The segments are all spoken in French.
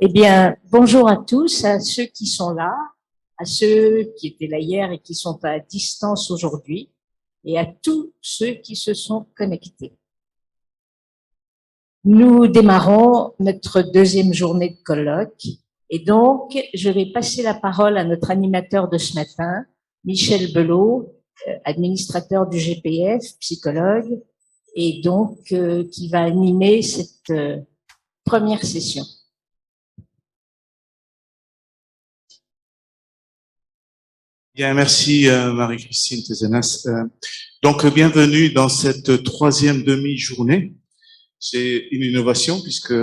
Eh bien, bonjour à tous, à ceux qui sont là, à ceux qui étaient là hier et qui sont à distance aujourd'hui, et à tous ceux qui se sont connectés. Nous démarrons notre deuxième journée de colloque, et donc je vais passer la parole à notre animateur de ce matin, Michel Belot, administrateur du GPF, psychologue, et donc qui va animer cette première session. Bien, merci Marie-Christine Tézenas. Donc, bienvenue dans cette troisième demi-journée. C'est une innovation puisque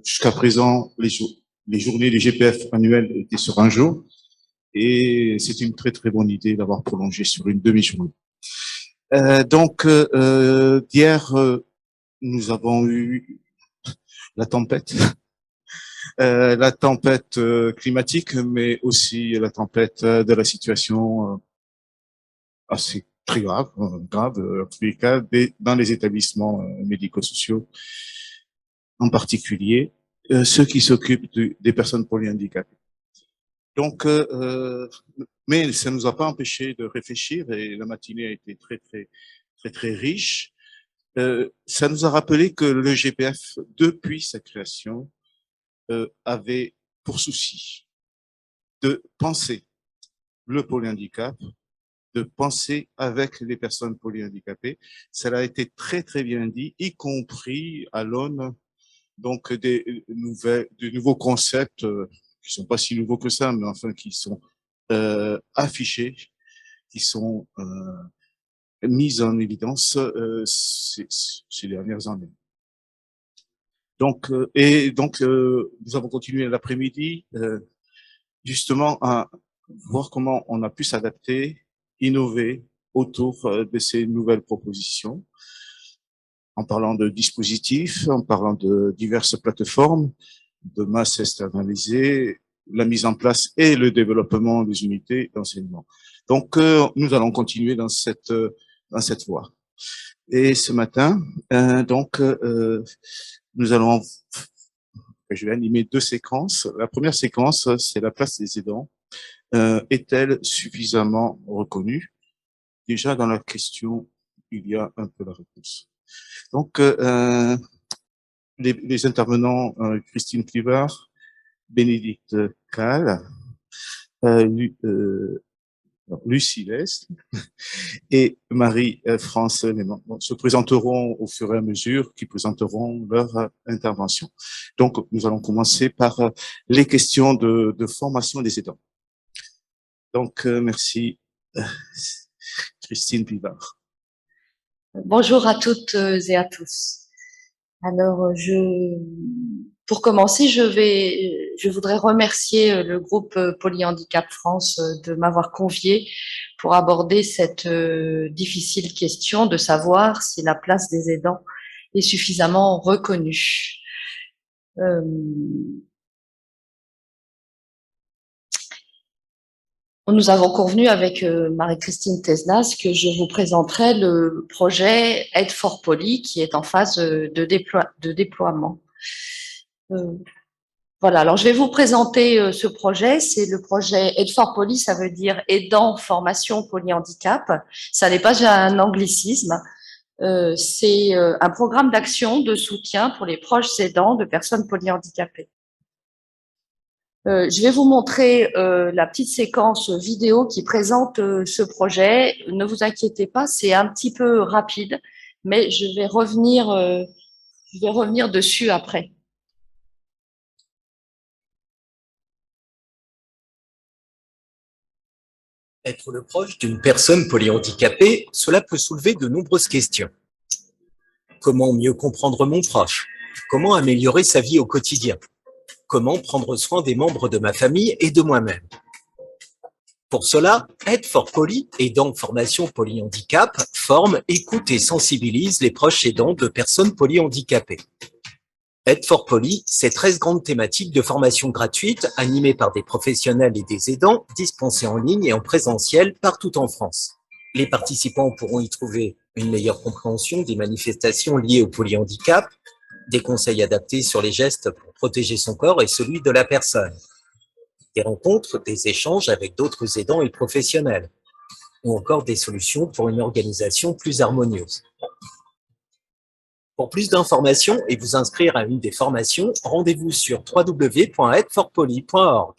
jusqu'à présent, les journées du GPF annuelles étaient sur un jour et c'est une très très bonne idée d'avoir prolongé sur une demi-journée. Hier, nous avons eu la tempête. La tempête climatique, mais aussi la tempête de la situation assez très grave, en tous les cas, dans les établissements médico-sociaux, en particulier ceux qui s'occupent des personnes polyhandicapées. Donc, mais ça nous a pas empêché de réfléchir et la matinée a été très riche. Ça nous a rappelé que le GPF, depuis sa création, avait pour souci de penser le polyhandicap, de penser avec les personnes polyhandicapées. Cela a été très bien dit, y compris à l'aune donc de nouveaux concepts qui sont pas si nouveaux que ça, mais enfin qui sont affichés, qui sont mis en évidence ces dernières années. Donc nous avons continué l'après-midi justement à voir comment on a pu s'adapter, innover autour de ces nouvelles propositions, en parlant de dispositifs, en parlant de diverses plateformes, de masse externalisée, la mise en place et le développement des unités d'enseignement. Donc, nous allons continuer dans cette voie. Et ce matin, je vais animer deux séquences. La première séquence, c'est la place des aidants. Est-elle suffisamment reconnue? Déjà, dans la question, il y a un peu la réponse. Donc, les intervenants, Christine Plivard, Bénédicte Kahl, Lucie Lest et Marie-France Léman se présenteront au fur et à mesure qu'ils présenteront leur intervention. Donc, nous allons commencer par les questions de formation des aidants. Donc, merci, Christine Plivard. Bonjour à toutes et à tous. Alors, pour commencer, je voudrais remercier le groupe Polyhandicap France de m'avoir convié pour aborder cette difficile question de savoir si la place des aidants est suffisamment reconnue. Nous avons convenu avec Marie-Christine Tézenas que je vous présenterai le projet Aide for Poly qui est en phase de déploiement. Voilà, alors je vais vous présenter ce projet. C'est le projet Aide for Poly, ça veut dire aidant formation polyhandicap. Ça n'est pas un anglicisme. C'est un programme d'action de soutien pour les proches aidants de personnes polyhandicapées. Je vais vous montrer la petite séquence vidéo qui présente ce projet. Ne vous inquiétez pas, c'est un petit peu rapide, mais je vais revenir dessus après. Être le proche d'une personne polyhandicapée, cela peut soulever de nombreuses questions. Comment mieux comprendre mon proche? Comment améliorer sa vie au quotidien? Comment prendre soin des membres de ma famille et de moi-même? Pour cela, Aide for Poly, aidant formation polyhandicap, forme, écoute et sensibilise les proches aidants de personnes polyhandicapées. Aide for Poly, c'est 13 grandes thématiques de formation gratuite animées par des professionnels et des aidants, dispensées en ligne et en présentiel partout en France. Les participants pourront y trouver une meilleure compréhension des manifestations liées au polyhandicap, des conseils adaptés sur les gestes pour protéger son corps et celui de la personne, des rencontres, des échanges avec d'autres aidants et professionnels, ou encore des solutions pour une organisation plus harmonieuse. Pour plus d'informations et vous inscrire à une des formations, rendez-vous sur www.aidforpoly.org.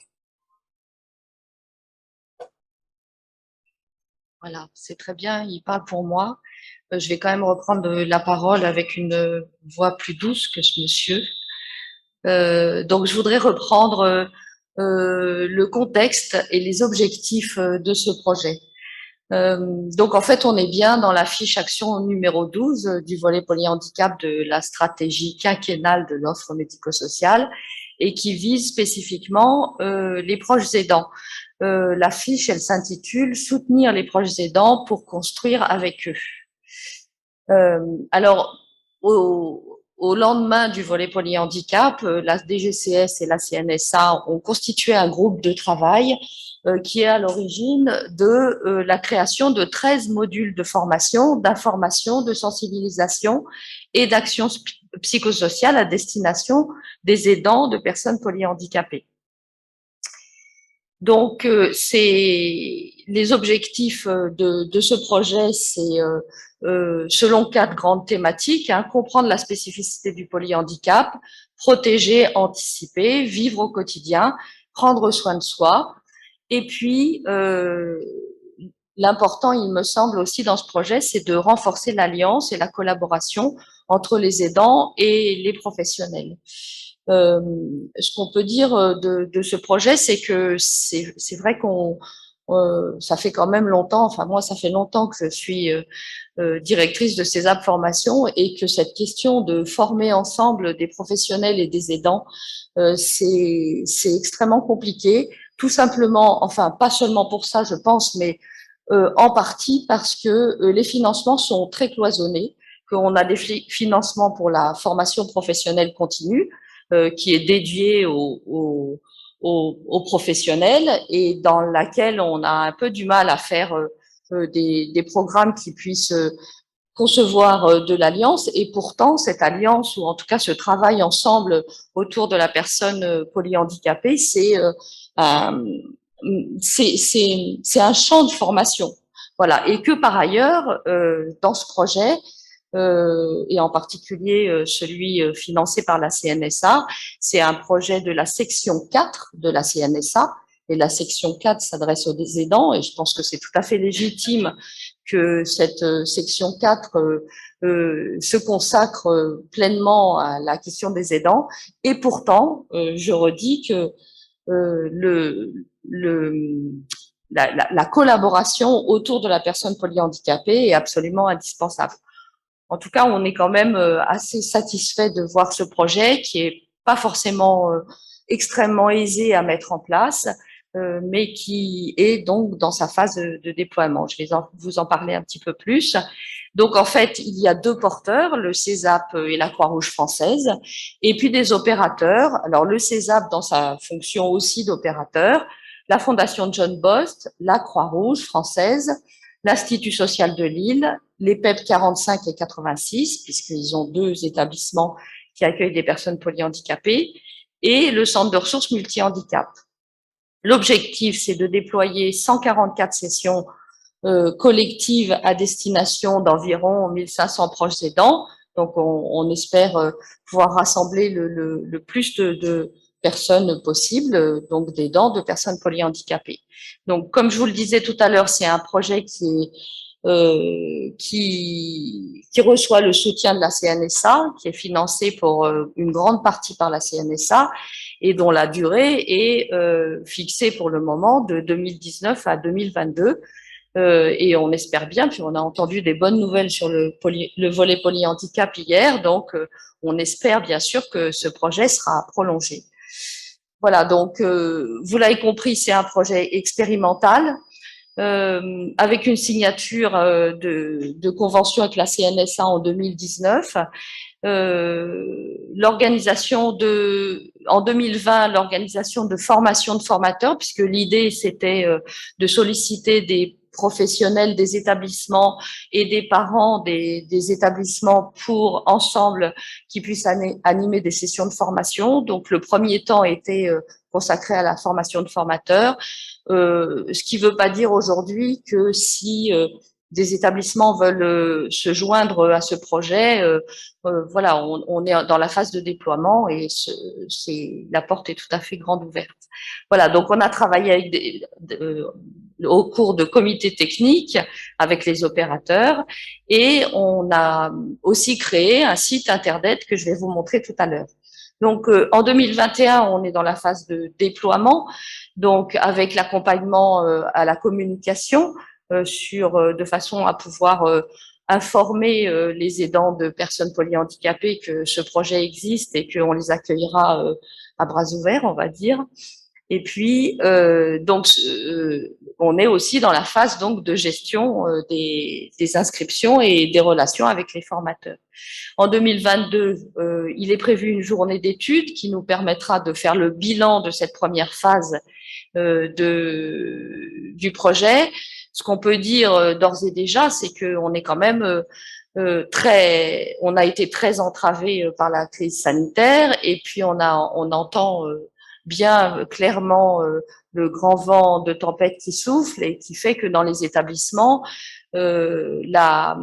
Voilà, c'est très bien, il parle pour moi. Je vais quand même reprendre la parole avec une voix plus douce que ce monsieur. Donc, je voudrais reprendre le contexte et les objectifs de ce projet. Donc, en fait, on est bien dans la fiche action numéro 12 du volet polyhandicap de la stratégie quinquennale de l'offre médico-sociale et qui vise spécifiquement les proches aidants. La fiche, elle s'intitule « Soutenir les proches aidants pour construire avec eux ». Alors, au lendemain du volet polyhandicap, la DGCS et la CNSA ont constitué un groupe de travail qui est à l'origine de la création de 13 modules de formation, d'information, de sensibilisation et d'action psychosociale à destination des aidants de personnes polyhandicapées. Donc, les objectifs de ce projet, c'est selon 4 grandes thématiques, comprendre la spécificité du polyhandicap, protéger, anticiper, vivre au quotidien, prendre soin de soi. Et puis, l'important, il me semble aussi dans ce projet, c'est de renforcer l'alliance et la collaboration entre les aidants et les professionnels. Ce qu'on peut dire de ce projet, c'est que c'est vrai qu'on ça fait quand même longtemps, enfin moi ça fait longtemps que je suis directrice de ces apps formation et que cette question de former ensemble des professionnels et des aidants, c'est extrêmement compliqué, tout simplement, enfin pas seulement pour ça je pense, mais en partie parce que les financements sont très cloisonnés, qu'on a des financements pour la formation professionnelle continue, qui est dédiée aux professionnels et dans laquelle on a un peu du mal à faire des programmes qui puissent concevoir de l'alliance. Et pourtant, cette alliance, ou en tout cas ce travail ensemble autour de la personne polyhandicapée, c'est un champ de formation. Voilà. Et que par ailleurs, dans ce projet, et en particulier celui financé par la CNSA, c'est un projet de la section 4 de la CNSA, et la section 4 s'adresse aux aidants, et je pense que c'est tout à fait légitime que cette section 4 se consacre pleinement à la question des aidants, et pourtant, je redis que la collaboration autour de la personne polyhandicapée est absolument indispensable. En tout cas, on est quand même assez satisfait de voir ce projet qui est pas forcément extrêmement aisé à mettre en place, mais qui est donc dans sa phase de déploiement. Je vais vous en parler un petit peu plus. Donc, en fait, il y a 2 porteurs, le CESAP et la Croix-Rouge française, et puis des opérateurs. Alors, le CESAP dans sa fonction aussi d'opérateur, la Fondation John Bost, la Croix-Rouge française, l'Institut social de Lille, les PEP 45 et 86, puisqu'ils ont 2 établissements qui accueillent des personnes polyhandicapées, et le Centre de ressources multi-handicap. L'objectif, c'est de déployer 144 sessions collectives à destination d'environ 1500 proches aidants. Donc, on espère pouvoir rassembler le plus de personnes possibles, donc d'aidants, de personnes polyhandicapées. Donc, comme je vous le disais tout à l'heure, c'est un projet qui reçoit le soutien de la CNSA, qui est financé pour une grande partie par la CNSA et dont la durée est fixée pour le moment de 2019 à 2022. Et on espère bien, puis on a entendu des bonnes nouvelles sur le volet polyhandicap hier, donc on espère bien sûr que ce projet sera prolongé. Voilà, donc vous l'avez compris, c'est un projet expérimental avec une signature de convention avec la CNSA en 2019. En 2020, l'organisation de formation de formateurs, puisque l'idée c'était de solliciter des professionnels des établissements et des parents des établissements pour ensemble qu'ils puissent animer des sessions de formation. Donc le premier temps était consacré à la formation de formateurs, ce qui ne veut pas dire aujourd'hui que si des établissements veulent se joindre à ce projet, voilà, on est dans la phase de déploiement et la porte est tout à fait grande ouverte. Voilà, donc on a travaillé avec au cours de comités techniques avec les opérateurs et on a aussi créé un site internet que je vais vous montrer tout à l'heure. Donc en 2021, on est dans la phase de déploiement, donc avec l'accompagnement à la communication de façon à pouvoir informer les aidants de personnes polyhandicapées que ce projet existe et qu'on les accueillera à bras ouverts, on va dire. Et puis, on est aussi dans la phase donc de gestion des inscriptions et des relations avec les formateurs. En 2022, il est prévu une journée d'études qui nous permettra de faire le bilan de cette première phase du projet. Ce qu'on peut dire d'ores et déjà, c'est qu'on est quand même on a été très entravé par la crise sanitaire et puis on entend bien clairement le grand vent de tempête qui souffle et qui fait que dans les établissements, la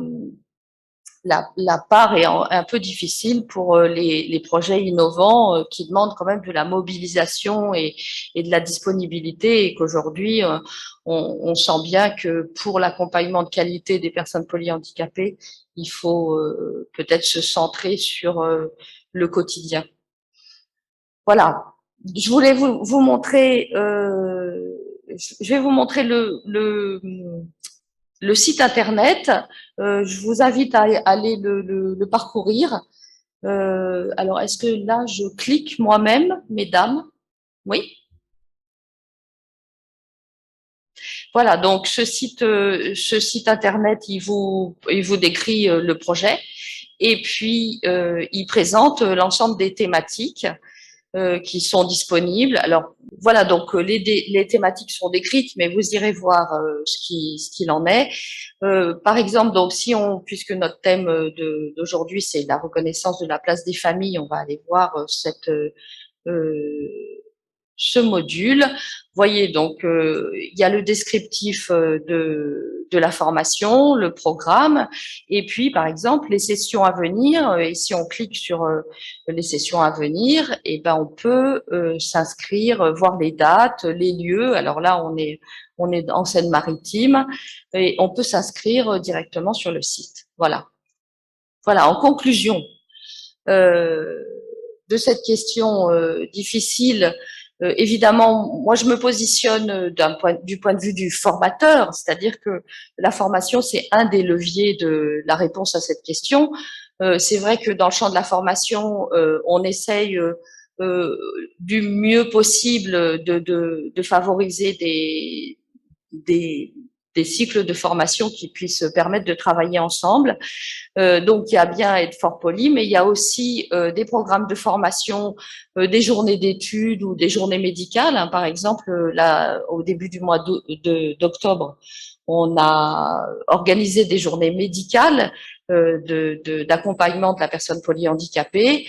part est un peu difficile pour les projets innovants qui demandent quand même de la mobilisation et de la disponibilité et qu'aujourd'hui, on sent bien que pour l'accompagnement de qualité des personnes polyhandicapées, il faut peut-être se centrer sur le quotidien. Voilà. Je voulais vous montrer, je vais vous montrer le site internet. Je vous invite à aller le parcourir. Alors, est-ce que là, je clique moi-même, mesdames? Oui. Voilà, donc ce site internet, il vous décrit le projet et puis il présente l'ensemble des thématiques qui sont disponibles. Alors voilà, donc les thématiques sont décrites, mais vous irez voir ce qu'il en est. Par exemple, donc puisque notre thème d'aujourd'hui c'est la reconnaissance de la place des familles, on va aller voir ce module. Voyez, donc il y a le descriptif de la formation, le programme, et puis par exemple les sessions à venir. Et si on clique sur les sessions à venir, et ben on peut s'inscrire, voir les dates, les lieux. Alors là, on est en Seine-Maritime et on peut s'inscrire directement sur le site. Voilà. Voilà. En conclusion de cette question difficile. Évidemment, moi, je me positionne du point de vue du formateur, c'est-à-dire que la formation, c'est un des leviers de la réponse à cette question. C'est vrai que dans le champ de la formation, on essaye du mieux possible de favoriser des cycles de formation qui puissent permettre de travailler ensemble. Donc, il y a bien à être fort poli, mais il y a aussi des programmes de formation, des journées d'études ou des journées médicales. Hein. Par exemple, là, au début du mois d'octobre, on a organisé des journées médicales d'accompagnement de la personne polyhandicapée.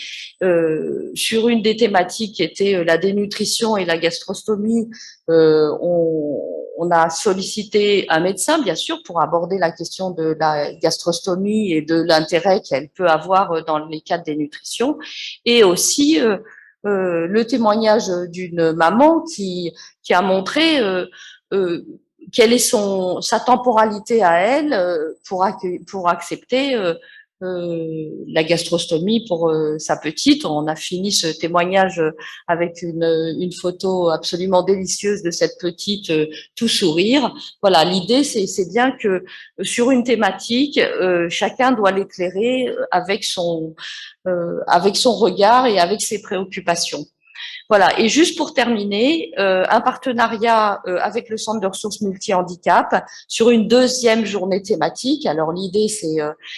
Sur une des thématiques qui était la dénutrition et la gastrostomie, on a sollicité un médecin, bien sûr, pour aborder la question de la gastrostomie et de l'intérêt qu'elle peut avoir dans les cas de dénutrition, et aussi le témoignage d'une maman qui a montré quelle est sa temporalité à elle pour accepter la gastrostomie pour sa petite. On a fini ce témoignage avec une photo absolument délicieuse de cette petite tout sourire. Voilà, l'idée c'est bien que sur une thématique, chacun doit l'éclairer avec son regard et avec ses préoccupations. Voilà, et juste pour terminer, un partenariat avec le Centre de ressources multi-handicap sur une deuxième journée thématique. Alors l'idée,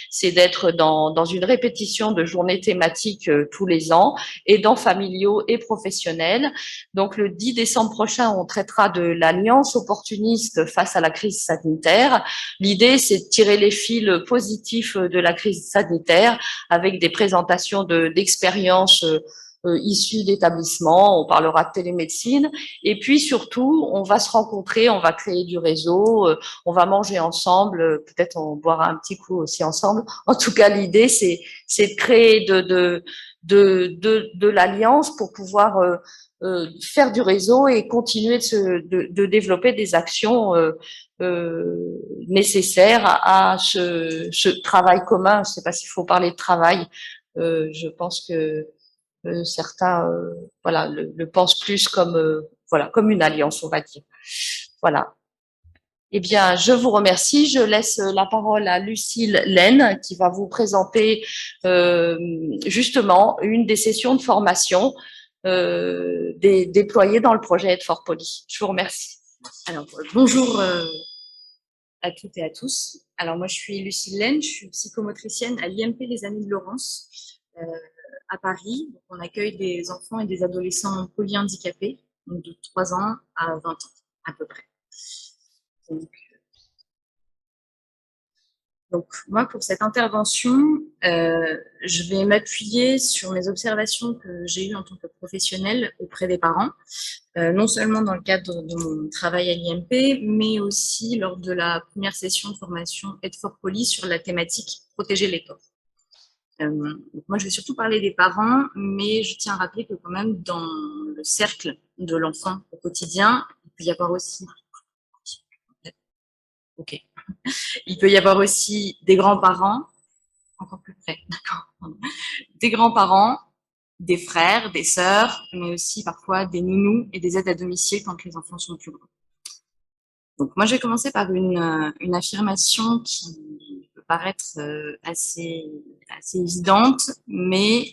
c'est d'être dans une répétition de journées thématiques tous les ans, aidants familiaux et professionnels. Donc le 10 décembre prochain, on traitera de l'alliance opportuniste face à la crise sanitaire. L'idée, c'est de tirer les fils positifs de la crise sanitaire avec des présentations d'expériences issus d'établissements, on parlera de télémédecine, et puis surtout, on va se rencontrer, on va créer du réseau, on va manger ensemble, peut-être on boira un petit coup aussi ensemble. En tout cas, l'idée, c'est de créer de l'alliance pour pouvoir faire du réseau et continuer de développer des actions nécessaires à ce travail commun. Je ne sais pas s'il faut parler de travail. Je pense que certains voilà, le pensent plus comme, voilà, comme une alliance, on va dire. Voilà. Eh bien, je vous remercie. Je laisse la parole à Lucille Laine qui va vous présenter justement une des sessions de formation déployées dans le projet Aide for Poly. Je vous remercie. Alors, bonjour à toutes et à tous. Alors, moi, je suis Lucille Laine, je suis psychomotricienne à l'IMP Les Amis de Laurence à Paris. Donc, on accueille des enfants et des adolescents polyhandicapés, donc de 3 ans à 20 ans à peu près. Donc moi, pour cette intervention, je vais m'appuyer sur mes observations que j'ai eues en tant que professionnelle auprès des parents, non seulement dans le cadre de mon travail à l'IMP, mais aussi lors de la première session de formation Aide for Poly sur la thématique Protéger les corps. Moi, je vais surtout parler des parents, mais je tiens à rappeler que quand même dans le cercle de l'enfant au quotidien, il peut y avoir aussi... Ok. Il peut y avoir aussi des grands-parents, encore plus près, d'accord, des grands-parents, des frères, des sœurs, mais aussi parfois des nounous et des aides à domicile quand les enfants sont plus grands. Donc moi, je vais commencer par une affirmation qui peut paraître assez évidente, mais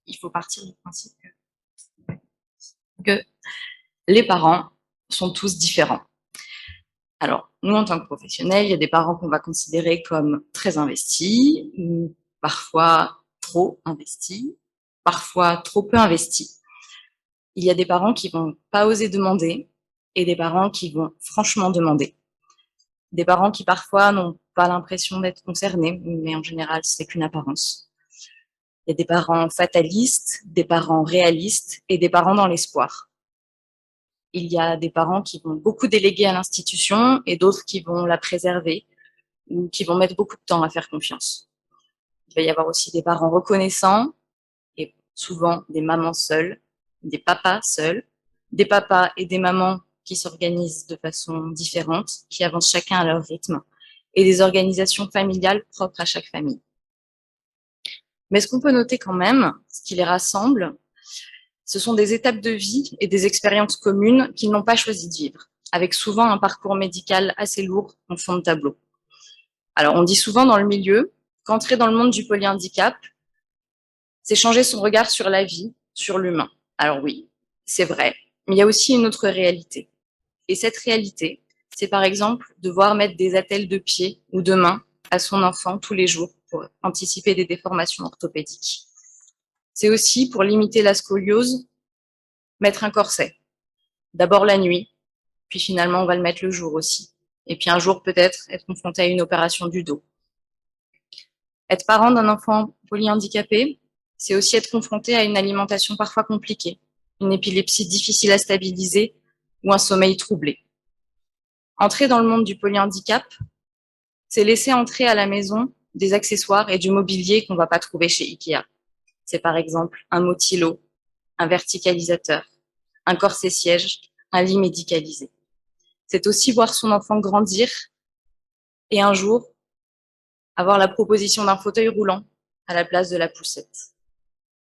il faut partir du principe que les parents sont tous différents. Alors, nous, en tant que professionnels, il y a des parents qu'on va considérer comme très investis, ou parfois trop investis, parfois trop peu investis. Il y a des parents qui vont pas oser demander et des parents qui vont franchement demander. Des parents qui parfois n'ont pas l'impression d'être concernés, mais en général, c'est qu'une apparence. Il y a des parents fatalistes, des parents réalistes et des parents dans l'espoir. Il y a des parents qui vont beaucoup déléguer à l'institution et d'autres qui vont la préserver ou qui vont mettre beaucoup de temps à faire confiance. Il va y avoir aussi des parents reconnaissants et souvent des mamans seules, des papas seuls, des papas et des mamans qui s'organisent de façon différente, qui avancent chacun à leur rythme, et des organisations familiales propres à chaque famille. Mais ce qu'on peut noter quand même, ce qui les rassemble, ce sont des étapes de vie et des expériences communes qu'ils n'ont pas choisi de vivre, avec souvent un parcours médical assez lourd en fond de tableau. Alors, on dit souvent dans le milieu qu'entrer dans le monde du polyhandicap, c'est changer son regard sur la vie, sur l'humain. Alors oui, c'est vrai, mais il y a aussi une autre réalité. Et cette réalité, c'est par exemple devoir mettre des attelles de pied ou de main à son enfant tous les jours pour anticiper des déformations orthopédiques. C'est aussi, pour limiter la scoliose, mettre un corset. D'abord la nuit, puis finalement on va le mettre le jour aussi. Et puis un jour peut-être être confronté à une opération du dos. Être parent d'un enfant polyhandicapé, c'est aussi être confronté à une alimentation parfois compliquée, une épilepsie difficile à stabiliser ou un sommeil troublé. Entrer dans le monde du polyhandicap, c'est laisser entrer à la maison des accessoires et du mobilier qu'on ne va pas trouver chez Ikea. C'est par exemple un motilo, un verticalisateur, un corset siège, un lit médicalisé. C'est aussi voir son enfant grandir et un jour avoir la proposition d'un fauteuil roulant à la place de la poussette.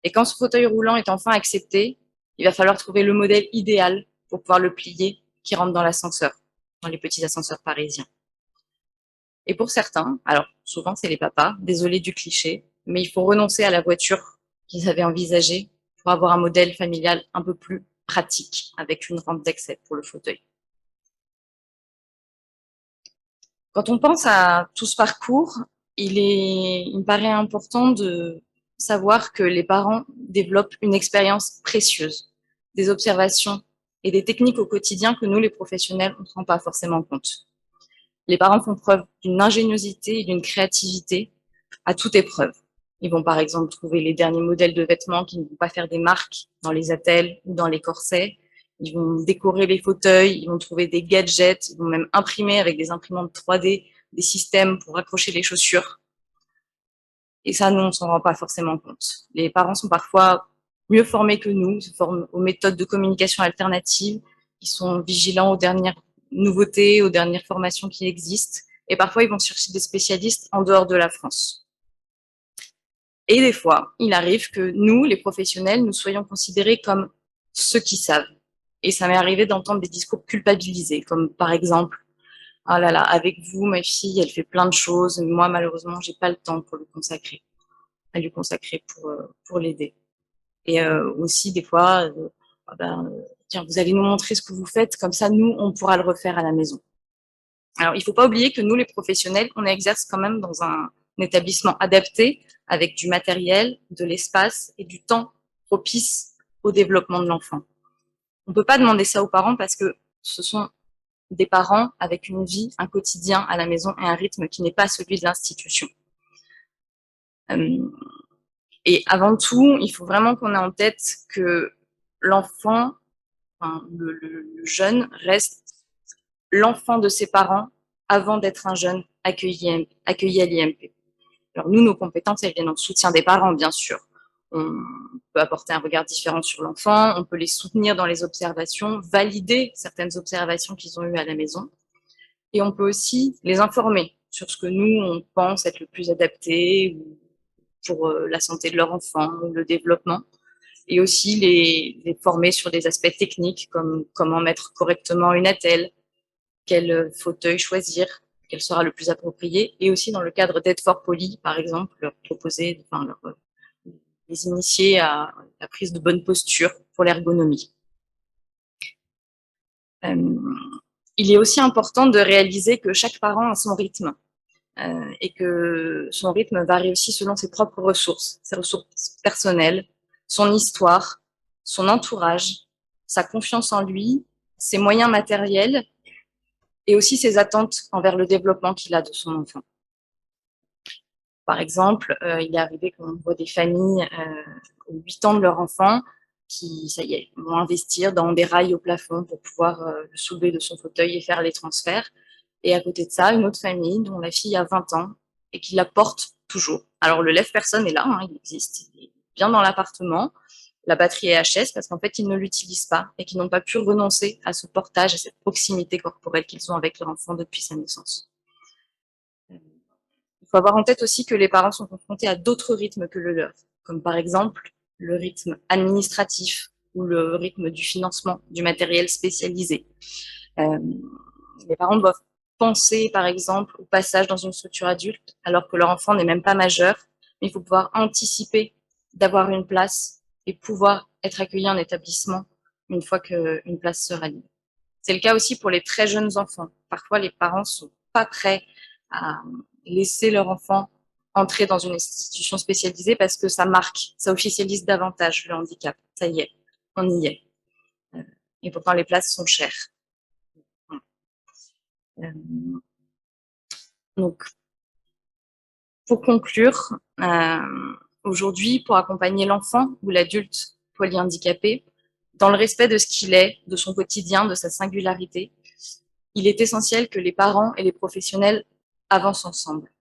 Et quand ce fauteuil roulant est enfin accepté, il va falloir trouver le modèle idéal pour pouvoir le plier qui rentre dans l'ascenseur, dans les petits ascenseurs parisiens. Et pour certains, alors souvent c'est les papas, désolé du cliché, mais il faut renoncer à la voiture qu'ils avaient envisagée pour avoir un modèle familial un peu plus pratique, avec une rampe d'accès pour le fauteuil. Quand on pense à tout ce parcours, il me paraît important de savoir que les parents développent une expérience précieuse, des observations et des techniques au quotidien que nous, les professionnels, on ne se rend pas forcément compte. Les parents font preuve d'une ingéniosité et d'une créativité à toute épreuve. Ils vont par exemple trouver les derniers modèles de vêtements qui ne vont pas faire des marques dans les attelles ou dans les corsets. Ils vont décorer les fauteuils, ils vont trouver des gadgets, ils vont même imprimer avec des imprimantes 3D des systèmes pour accrocher les chaussures. Et ça, nous, on s'en rend pas forcément compte. Les parents sont parfois mieux formés que nous, se forment aux méthodes de communication alternatives, ils sont vigilants aux dernières nouveautés, aux dernières formations qui existent, et parfois ils vont chercher des spécialistes en dehors de la France. Et des fois, il arrive que nous, les professionnels, nous soyons considérés comme ceux qui savent. Et ça m'est arrivé d'entendre des discours culpabilisés, comme par exemple, ah là là, avec vous, ma fille, elle fait plein de choses, mais moi, malheureusement, j'ai pas le temps pour lui consacrer pour l'aider. Et aussi, des fois, tiens, vous allez nous montrer ce que vous faites, comme ça, nous, on pourra le refaire à la maison. Alors, il faut pas oublier que nous, les professionnels, on exerce quand même dans un établissement adapté, avec du matériel, de l'espace et du temps propice au développement de l'enfant. On peut pas demander ça aux parents parce que ce sont des parents avec une vie, un quotidien à la maison et un rythme qui n'est pas celui de l'institution. Et avant tout, il faut vraiment qu'on ait en tête que l'enfant, enfin, le jeune reste l'enfant de ses parents avant d'être un jeune accueilli à l'IMP. Alors nous, nos compétences, elles viennent en soutien des parents, bien sûr. On peut apporter un regard différent sur l'enfant, on peut les soutenir dans les observations, valider certaines observations qu'ils ont eues à la maison. Et on peut aussi les informer sur ce que nous, on pense être le plus adapté pour la santé de leur enfant, le développement. Et aussi les former sur des aspects techniques comme comment mettre correctement une attelle, quel fauteuil choisir, quel sera le plus approprié, et aussi dans le cadre d'Aide Fort Poli, par exemple, leur proposer, les initier à la prise de bonne posture pour l'ergonomie. Il est aussi important de réaliser que chaque parent a son rythme et que son rythme varie aussi selon ses propres ressources, ses ressources personnelles, son histoire, son entourage, sa confiance en lui, ses moyens matériels et aussi ses attentes envers le développement qu'il a de son enfant. Par exemple, il est arrivé qu'on voit des familles aux 8 ans de leur enfant qui, ça y est, vont investir dans des rails au plafond pour pouvoir le soulever de son fauteuil et faire les transferts. Et à côté de ça, une autre famille dont la fille a 20 ans et qui la porte toujours. Alors le lève-personne est là, hein, il existe, il est bien dans l'appartement. La batterie est HS parce qu'en fait, ils ne l'utilisent pas et qu'ils n'ont pas pu renoncer à ce portage, à cette proximité corporelle qu'ils ont avec leur enfant depuis sa naissance. Il faut avoir en tête aussi que les parents sont confrontés à d'autres rythmes que le leur, comme par exemple le rythme administratif ou le rythme du financement du matériel spécialisé. Les parents doivent penser, par exemple, au passage dans une structure adulte alors que leur enfant n'est même pas majeur, mais il faut pouvoir anticiper d'avoir une place et pouvoir être accueilli en établissement une fois qu'une place sera libre. C'est le cas aussi pour les très jeunes enfants. Parfois, les parents sont pas prêts à laisser leur enfant entrer dans une institution spécialisée parce que ça marque, ça officialise davantage le handicap. Ça y est, on y est. Et pourtant, les places sont chères. Donc, pour conclure, aujourd'hui, pour accompagner l'enfant ou l'adulte polyhandicapé, dans le respect de ce qu'il est, de son quotidien, de sa singularité, il est essentiel que les parents et les professionnels avancent ensemble.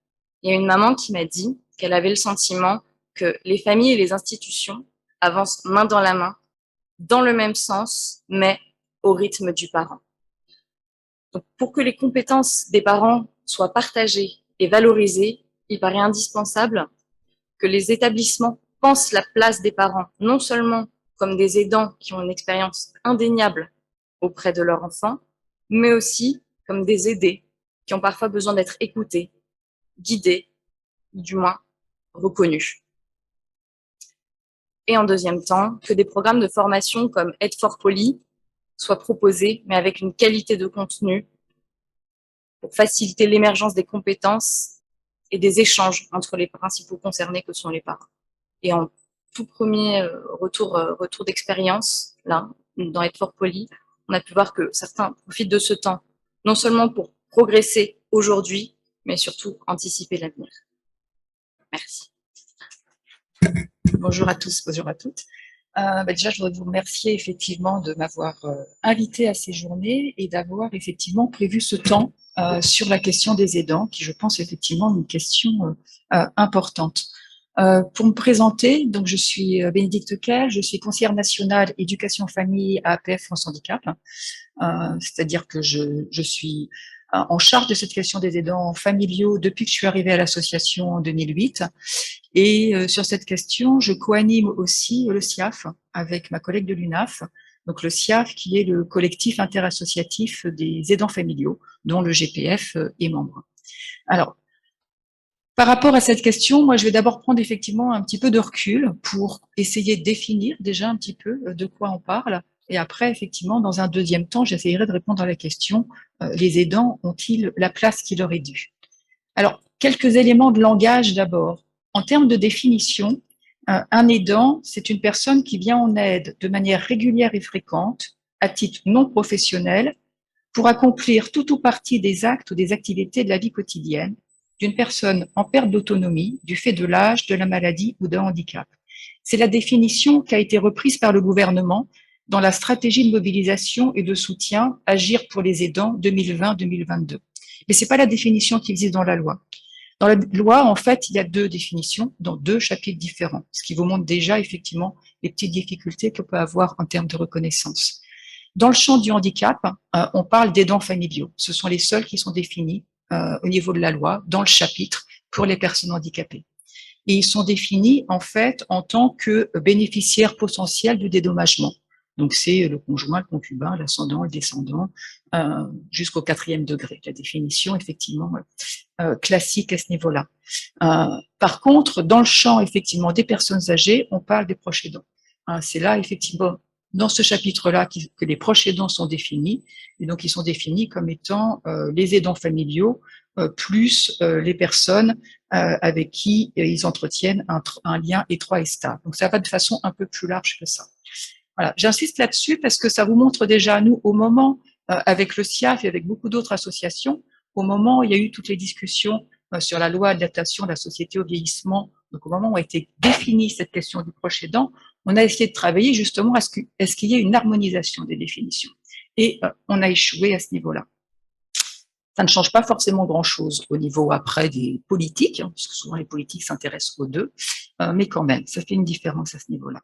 Il y a une maman qui m'a dit qu'elle avait le sentiment que les familles et les institutions avancent main dans la main, dans le même sens, mais au rythme du parent. Donc, pour que les compétences des parents soient partagées et valorisées, il paraît indispensable que les établissements pensent la place des parents, non seulement comme des aidants qui ont une expérience indéniable auprès de leur enfant, mais aussi comme des aidés qui ont parfois besoin d'être écoutés, guidés, ou du moins reconnus. Et en deuxième temps, que des programmes de formation comme Aide for Poly soient proposés, mais avec une qualité de contenu pour faciliter l'émergence des compétences et des échanges entre les principaux concernés que sont les parents. Et en tout premier retour d'expérience, là, dans Aide for Poly, on a pu voir que certains profitent de ce temps, non seulement pour progresser aujourd'hui, mais surtout anticiper l'avenir. Merci. Bonjour à tous, bonjour à toutes. Déjà, je voudrais vous remercier effectivement de m'avoir invité à ces journées et d'avoir effectivement prévu ce temps sur la question des aidants, qui je pense effectivement est une question importante. Pour me présenter, donc je suis Bénédicte Kell, je suis conseillère nationale éducation famille à APF France Handicap, c'est-à-dire que je suis en charge de cette question des aidants familiaux depuis que je suis arrivée à l'association en 2008. Et sur cette question, je co-anime aussi le SIAF avec ma collègue de l'UNAF, donc le SIAF qui est le collectif interassociatif des aidants familiaux, dont le GPF est membre. Alors, par rapport à cette question, moi je vais d'abord prendre effectivement un petit peu de recul pour essayer de définir déjà un petit peu de quoi on parle. Et après, effectivement, dans un deuxième temps, j'essayerai de répondre à la question, les aidants ont-ils la place qui leur est due? Alors, quelques éléments de langage d'abord. En termes de définition, un aidant, c'est une personne qui vient en aide de manière régulière et fréquente, à titre non professionnel, pour accomplir tout ou partie des actes ou des activités de la vie quotidienne d'une personne en perte d'autonomie du fait de l'âge, de la maladie ou d'un handicap. C'est la définition qui a été reprise par le gouvernement dans la stratégie de mobilisation et de soutien Agir pour les aidants 2020-2022. Mais c'est pas la définition qui existe dans la loi. Dans la loi, en fait, il y a deux définitions dans deux chapitres différents, ce qui vous montre déjà effectivement les petites difficultés qu'on peut avoir en termes de reconnaissance. Dans le champ du handicap, on parle d'aidants familiaux. Ce sont les seuls qui sont définis au niveau de la loi dans le chapitre pour les personnes handicapées. Et ils sont définis en fait en tant que bénéficiaires potentiels du dédommagement. Donc c'est le conjoint, le concubin, l'ascendant, le descendant, jusqu'au 4e degré. La définition effectivement classique à ce niveau-là. Par contre, dans le champ effectivement des personnes âgées, on parle des proches aidants. C'est là effectivement dans ce chapitre-là que les proches aidants sont définis, et donc ils sont définis comme étant les aidants familiaux plus les personnes avec qui ils entretiennent un lien étroit et stable. Donc ça va de façon un peu plus large que ça. Voilà, j'insiste là-dessus parce que ça vous montre déjà à nous au moment, avec le SIAF et avec beaucoup d'autres associations, au moment où il y a eu toutes les discussions sur la loi d'adaptation de la société au vieillissement, donc au moment où a été définie cette question du proche aidant, on a essayé de travailler justement à ce qu'il y ait une harmonisation des définitions. Et on a échoué à ce niveau-là. Ça ne change pas forcément grand-chose au niveau après des politiques, hein, puisque souvent les politiques s'intéressent aux deux, mais quand même, ça fait une différence à ce niveau-là.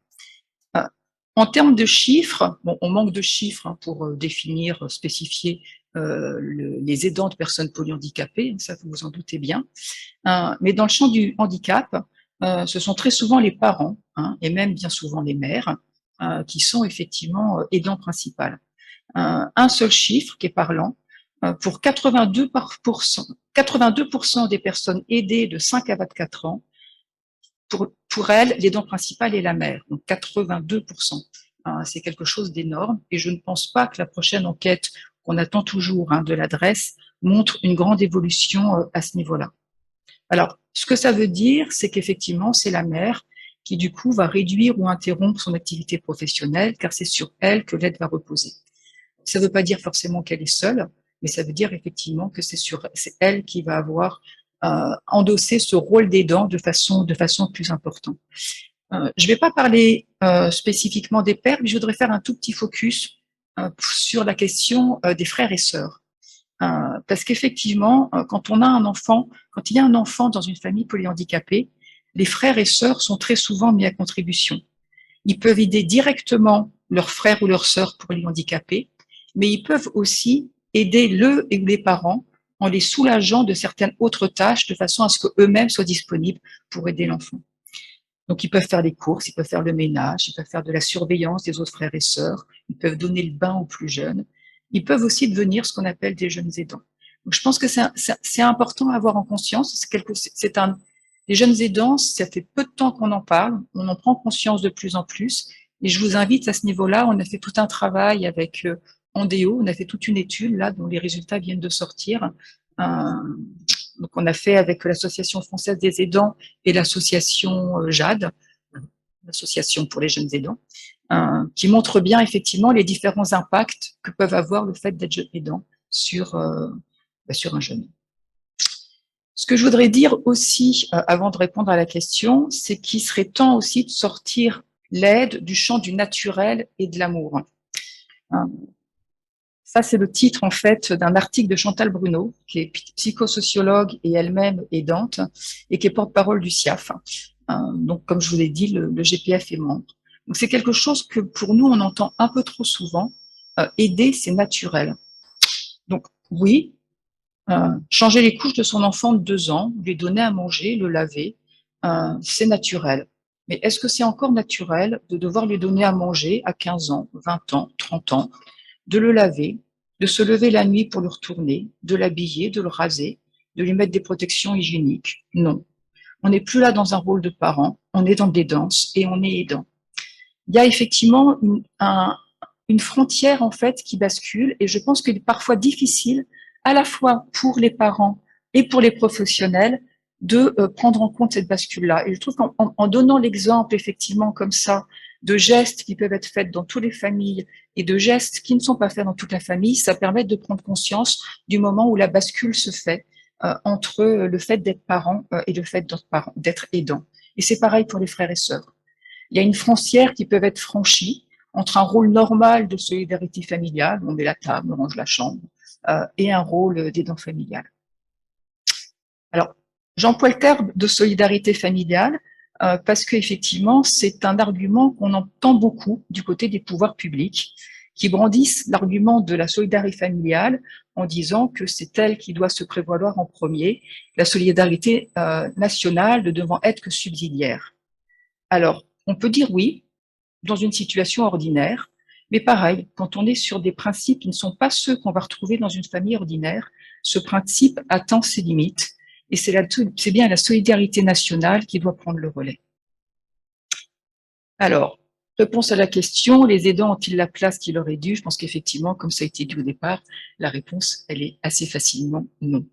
En termes de chiffres, bon, on manque de chiffres hein, pour définir, spécifier les aidants de personnes polyhandicapées, ça vous vous en doutez bien. Mais dans le champ du handicap, ce sont très souvent les parents, hein, et même bien souvent les mères, qui sont effectivement aidants principaux. Un seul chiffre qui est parlant, pour 82% des personnes aidées de 5 à 24 ans, pour elles, l'aidant principal est la mère, donc 82%. C'est quelque chose d'énorme et je ne pense pas que la prochaine enquête qu'on attend toujours hein, de l'adresse montre une grande évolution à ce niveau-là. Alors, ce que ça veut dire, c'est qu'effectivement, c'est la mère qui du coup va réduire ou interrompre son activité professionnelle car c'est sur elle que l'aide va reposer. Ça ne veut pas dire forcément qu'elle est seule, mais ça veut dire effectivement que c'est elle qui va avoir endosser ce rôle d'aidant de façon plus importante. Je ne vais pas parler spécifiquement des pères, mais je voudrais faire un tout petit focus sur la question des frères et sœurs. Parce qu'effectivement, quand il y a un enfant dans une famille polyhandicapée, les frères et sœurs sont très souvent mis à contribution. Ils peuvent aider directement leur frère ou leur sœur polyhandicapés, mais ils peuvent aussi aider le et les parents en les soulageant de certaines autres tâches de façon à ce qu'eux-mêmes soient disponibles pour aider l'enfant. Donc, ils peuvent faire les courses, ils peuvent faire le ménage, ils peuvent faire de la surveillance des autres frères et sœurs, ils peuvent donner le bain aux plus jeunes. Ils peuvent aussi devenir ce qu'on appelle des jeunes aidants. Donc, je pense que c'est important à avoir en conscience. Les jeunes aidants, ça fait peu de temps qu'on en parle, on en prend conscience de plus en plus, et je vous invite à ce niveau-là, on a fait tout un travail avec Andéo, on a fait toute une étude là dont les résultats viennent de sortir. Donc on a fait avec l'Association française des aidants et l'association JAD, l'association pour les jeunes aidants, qui montre bien effectivement les différents impacts que peuvent avoir le fait d'être aidant sur un jeune. Ce que je voudrais dire aussi, avant de répondre à la question, c'est qu'il serait temps aussi de sortir l'aide du champ du naturel et de l'amour. Ça, c'est le titre, en fait, d'un article de Chantal Bruno, qui est psychosociologue et elle-même aidante, et qui est porte-parole du SIAF. Donc, comme je vous l'ai dit, le GPF est membre. Donc, c'est quelque chose que, pour nous, on entend un peu trop souvent. Aider, c'est naturel. Donc, oui, changer les couches de son enfant de 2 ans, lui donner à manger, le laver, c'est naturel. Mais est-ce que c'est encore naturel de devoir lui donner à manger à 15 ans, 20 ans, 30 ans, de le laver, de se lever la nuit pour le retourner, de l'habiller, de le raser, de lui mettre des protections hygiéniques? Non. On n'est plus là dans un rôle de parent, on est dans des danses et on est aidant. Il y a effectivement une frontière en fait qui bascule, et je pense qu'il est parfois difficile à la fois pour les parents et pour les professionnels de prendre en compte cette bascule-là. Et je trouve qu'en donnant l'exemple effectivement comme ça de gestes qui peuvent être faits dans toutes les familles et de gestes qui ne sont pas faits dans toute la famille, ça permet de prendre conscience du moment où la bascule se fait entre le fait d'être parent et le fait d'être aidant. Et c'est pareil pour les frères et sœurs. Il y a une frontière qui peut être franchie entre un rôle normal de solidarité familiale, on met la table, on range la chambre, et un rôle d'aidant familial. Alors, j'emploie le terme de solidarité familiale parce qu'effectivement, c'est un argument qu'on entend beaucoup du côté des pouvoirs publics, qui brandissent l'argument de la solidarité familiale en disant que c'est elle qui doit se prévaloir en premier, la solidarité nationale ne devant être que subsidiaire. Alors, on peut dire oui, dans une situation ordinaire, mais pareil, quand on est sur des principes qui ne sont pas ceux qu'on va retrouver dans une famille ordinaire, ce principe atteint ses limites, et c'est bien la solidarité nationale qui doit prendre le relais. Alors, réponse à la question, les aidants ont-ils la place qui leur est due? Je pense qu'effectivement, comme ça a été dit au départ, la réponse, elle est assez facilement non.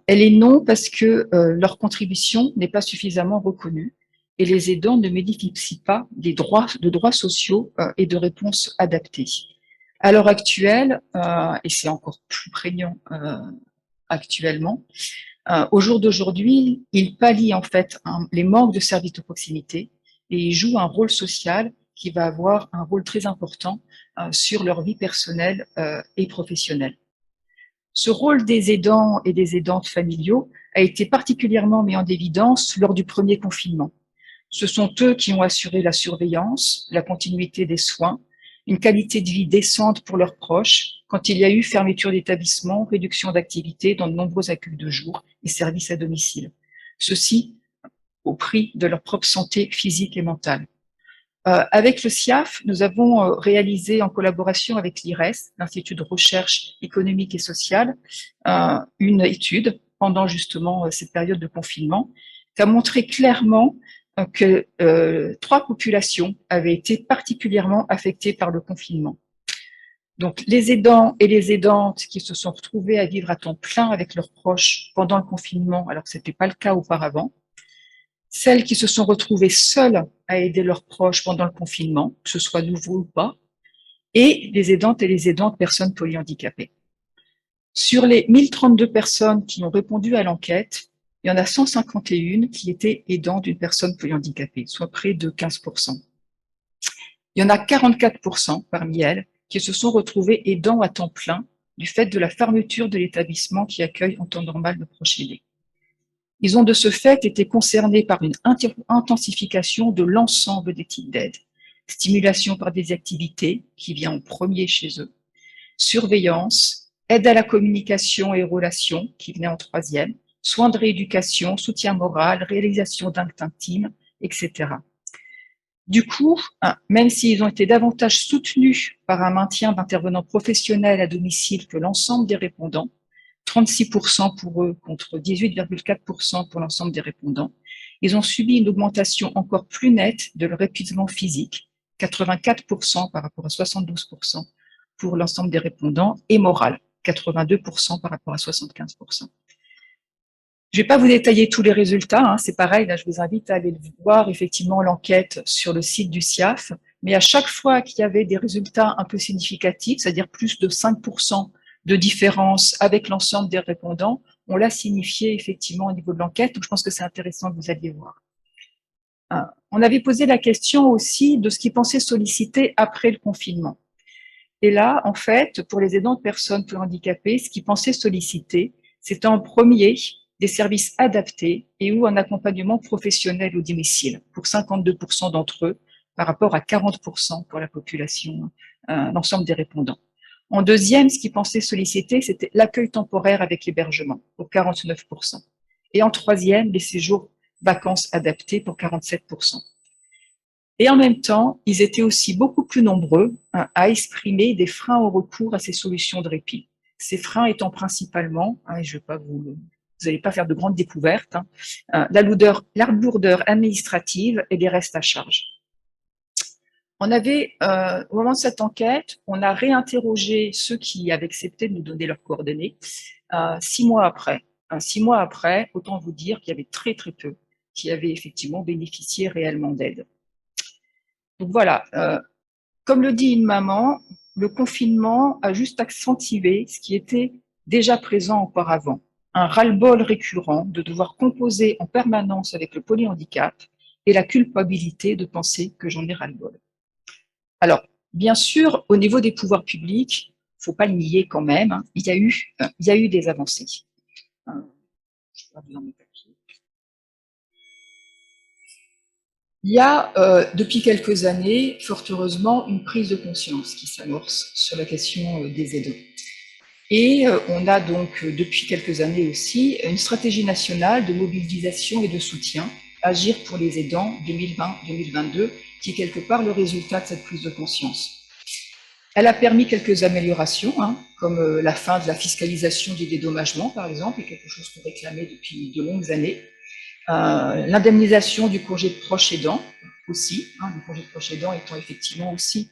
Elle est non parce que leur contribution n'est pas suffisamment reconnue, et les aidants ne bénéficient pas de droits sociaux et de réponses adaptées. À l'heure actuelle, et c'est encore plus prégnant actuellement, au jour d'aujourd'hui, ils pallient en fait les manques de services de proximité et ils jouent un rôle social qui va avoir un rôle très important sur leur vie personnelle et professionnelle. Ce rôle des aidants et des aidantes familiaux a été particulièrement mis en évidence lors du premier confinement. Ce sont eux qui ont assuré la surveillance, la continuité des soins, une qualité de vie décente pour leurs proches quand il y a eu fermeture d'établissements, réduction d'activité dans de nombreux accueils de jour et services à domicile. Ceci au prix de leur propre santé physique et mentale. Avec le SIAF, nous avons réalisé en collaboration avec l'IRES, l'Institut de recherche économique et sociale, une étude pendant justement cette période de confinement qui a montré clairement que 3 populations avaient été particulièrement affectées par le confinement. Donc, les aidants et les aidantes qui se sont retrouvés à vivre à temps plein avec leurs proches pendant le confinement, alors que ce n'était pas le cas auparavant. Celles qui se sont retrouvées seules à aider leurs proches pendant le confinement, que ce soit nouveau ou pas, et les aidantes et les aidantes personnes polyhandicapées. Sur les 1032 personnes qui ont répondu à l'enquête, il y en a 151 qui étaient aidants d'une personne polyhandicapée, soit près de 15%. Il y en a 44% parmi elles qui se sont retrouvés aidants à temps plein du fait de la fermeture de l'établissement qui accueille en temps normal le proche aidé. Ils ont de ce fait été concernés par une intensification de l'ensemble des types d'aide. Stimulation par des activités, qui vient en premier chez eux, surveillance, aide à la communication et aux relations, qui venait en troisième, soins de rééducation, soutien moral, réalisation d'actes intimes, etc. Du coup, même s'ils ont été davantage soutenus par un maintien d'intervenants professionnels à domicile que l'ensemble des répondants, 36% pour eux contre 18,4% pour l'ensemble des répondants. Ils ont subi une augmentation encore plus nette de leur épuisement physique, 84% par rapport à 72% pour l'ensemble des répondants, et moral, 82% par rapport à 75%. Je ne vais pas vous détailler tous les résultats, hein, c'est pareil, là je vous invite à aller voir effectivement l'enquête sur le site du SIAF, mais à chaque fois qu'il y avait des résultats un peu significatifs, c'est-à-dire plus de 5% de différence avec l'ensemble des répondants, on l'a signifié effectivement au niveau de l'enquête, donc je pense que c'est intéressant que vous alliez voir. On avait posé la question aussi de ce qu'ils pensaient solliciter après le confinement. Et là, en fait, pour les aidants de personnes handicapées, ce qu'ils pensaient solliciter, c'était en premier des services adaptés et ou un accompagnement professionnel au domicile pour 52% d'entre eux par rapport à 40% pour la population, l'ensemble des répondants. En deuxième, ce qu'ils pensaient solliciter, c'était l'accueil temporaire avec hébergement pour 49%. Et en troisième, les séjours vacances adaptés pour 47%. Et en même temps, ils étaient aussi beaucoup plus nombreux à exprimer des freins au recours à ces solutions de répit. Ces freins étant principalement, je vais pas vous n'allez pas faire de grandes découvertes, la lourdeur administrative et les restes à charge. On avait, au moment de cette enquête, on a réinterrogé ceux qui avaient accepté de nous donner leurs coordonnées 6 mois après. 6 mois après, autant vous dire qu'il y avait très très peu qui avaient effectivement bénéficié réellement d'aide. Donc voilà, comme le dit une maman, le confinement a juste accentué ce qui était déjà présent auparavant. Un ras-le-bol récurrent de devoir composer en permanence avec le polyhandicap et la culpabilité de penser que j'en ai ras-le-bol. Alors, bien sûr, au niveau des pouvoirs publics, il ne faut pas le nier quand même, hein, il y a eu des avancées. Je vais pas vous en mettre. Il y a, depuis quelques années, fort heureusement, une prise de conscience qui s'amorce sur la question des aidants. Et on a donc, depuis quelques années aussi, une stratégie nationale de mobilisation et de soutien, Agir pour les aidants 2020-2022, qui est quelque part le résultat de cette prise de conscience. Elle a permis quelques améliorations, comme la fin de la fiscalisation du dédommagement, par exemple, et quelque chose qu'on réclamait depuis de longues années. L'indemnisation du congé de proche aidant aussi, le congé de proche aidant étant effectivement aussi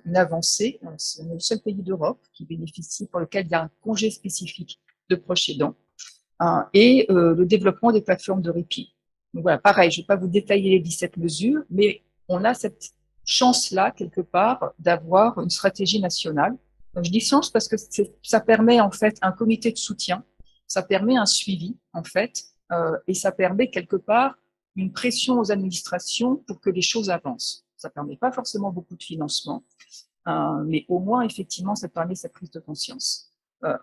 une avancée. C'est le seul pays d'Europe qui bénéficie, pour lequel il y a un congé spécifique de proche aidant, et le développement des plateformes de répit. Donc voilà, pareil, je ne vais pas vous détailler les 17 mesures, mais on a cette chance-là, quelque part, d'avoir une stratégie nationale. Donc, je dis chance parce que ça permet en fait un comité de soutien, ça permet un suivi en fait, et ça permet quelque part une pression aux administrations pour que les choses avancent. Ça ne permet pas forcément beaucoup de financement, mais au moins, effectivement, ça permet cette prise de conscience.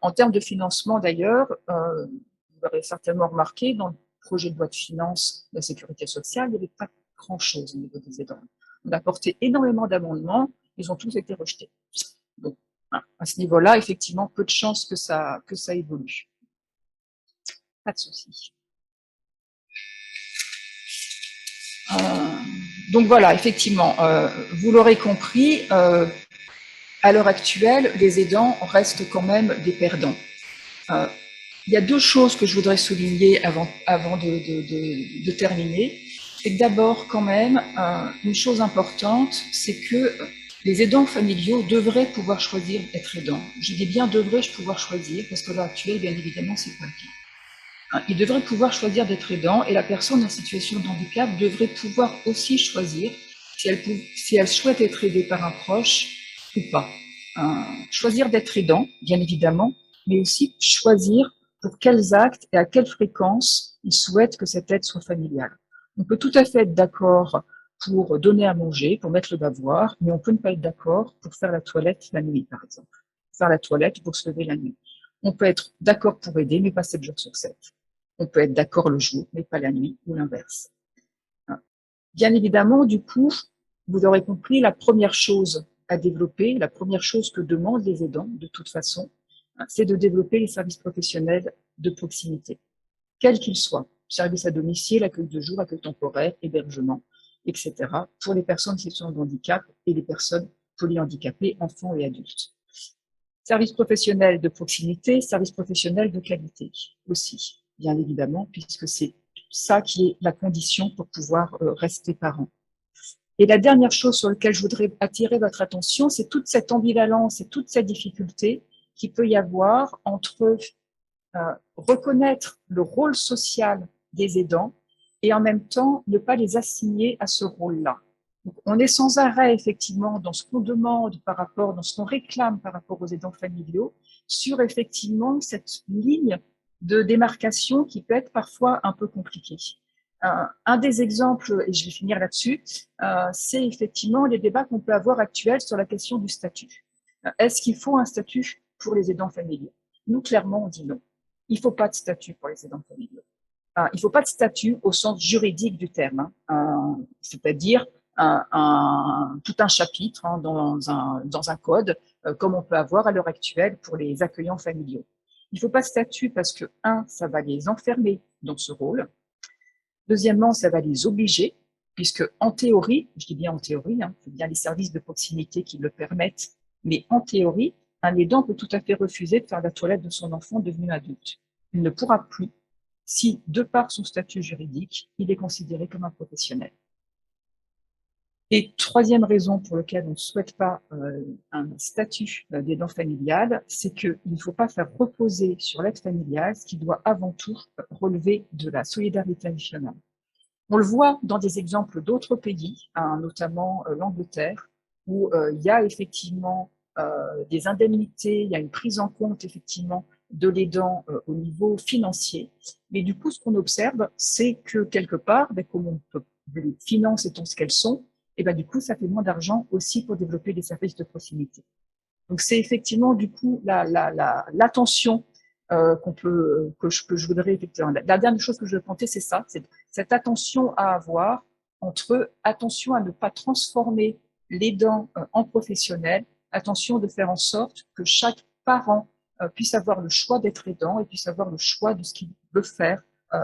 En termes de financement, d'ailleurs, vous l'aurez certainement remarqué, dans le projet de loi de finances de la sécurité sociale, il n'y avait pas grand-chose au niveau des aidants. On a porté énormément d'amendements, ils ont tous été rejetés. Donc, à ce niveau-là, effectivement, peu de chances que ça évolue. Pas de souci. Donc voilà, effectivement, vous l'aurez compris, à l'heure actuelle, les aidants restent quand même des perdants. Il y a deux choses que je voudrais souligner avant de terminer. C'est que d'abord, quand même, une chose importante, c'est que les aidants familiaux devraient pouvoir choisir d'être aidants. Je dis bien devrais-je pouvoir choisir, parce que à l'heure actuelle, bien évidemment, c'est pas le cas. Ils devraient pouvoir choisir d'être aidants et la personne en situation de handicap devrait pouvoir aussi choisir si elle souhaite être aidée par un proche ou pas. Choisir d'être aidant, bien évidemment, mais aussi choisir pour quels actes et à quelle fréquence ils souhaitent que cette aide soit familiale. On peut tout à fait être d'accord pour donner à manger, pour mettre le bavoir, mais on peut ne pas être d'accord pour faire la toilette la nuit, par exemple. Faire la toilette pour se lever la nuit. On peut être d'accord pour aider, mais pas 7 jours sur 7. On peut être d'accord le jour, mais pas la nuit, ou l'inverse. Bien évidemment, du coup, vous aurez compris, la première chose à développer, la première chose que demandent les aidants, de toute façon, c'est de développer les services professionnels de proximité, quels qu'ils soient, services à domicile, accueil de jour, accueil temporaire, hébergement, etc., pour les personnes qui sont en handicap et les personnes polyhandicapées, enfants et adultes. Service professionnel de proximité, service professionnel de qualité aussi, bien évidemment, puisque c'est ça qui est la condition pour pouvoir rester parent. Et la dernière chose sur laquelle je voudrais attirer votre attention, c'est toute cette ambivalence et toute cette difficulté qu'il peut y avoir entre reconnaître le rôle social des aidants et en même temps ne pas les assigner à ce rôle-là. Donc, on est sans arrêt effectivement dans ce qu'on demande par rapport, dans ce qu'on réclame par rapport aux aidants familiaux, sur effectivement cette ligne de démarcation qui peut être parfois un peu compliquée. Un des exemples, et je vais finir là-dessus, c'est effectivement les débats qu'on peut avoir actuels sur la question du statut. Est-ce qu'il faut un statut pour les aidants familiaux? Nous, clairement, on dit non. Il ne faut pas de statut pour les aidants familiaux. Il ne faut pas de statut au sens juridique du terme, c'est-à-dire tout un chapitre dans un code, comme on peut avoir à l'heure actuelle pour les accueillants familiaux. Il ne faut pas de statut parce que, ça va les enfermer dans ce rôle. Deuxièmement, ça va les obliger, puisque en théorie, je dis bien en théorie, c'est bien les services de proximité qui le permettent, mais en théorie, un aidant peut tout à fait refuser de faire la toilette de son enfant devenu adulte. Il ne pourra plus si, de par son statut juridique, il est considéré comme un professionnel. Et troisième raison pour laquelle on ne souhaite pas un statut d'aidant familial, c'est qu'il ne faut pas faire reposer sur l'aide familiale ce qui doit avant tout relever de la solidarité nationale. On le voit dans des exemples d'autres pays, notamment l'Angleterre, où il y a effectivement des indemnités, il y a une prise en compte effectivement de l'aidant au niveau financier. Mais du coup, ce qu'on observe, c'est que quelque part, comme on peut, les finances étant ce qu'elles sont, et du coup, ça fait moins d'argent aussi pour développer des services de proximité. Donc, c'est effectivement du coup l'attention que je voudrais effectivement. La dernière chose que je veux pointer, c'est ça, c'est cette attention à avoir entre attention à ne pas transformer l'aidant en professionnel, attention de faire en sorte que chaque parent puisse avoir le choix d'être aidant et puisse avoir le choix de ce qu'il veut faire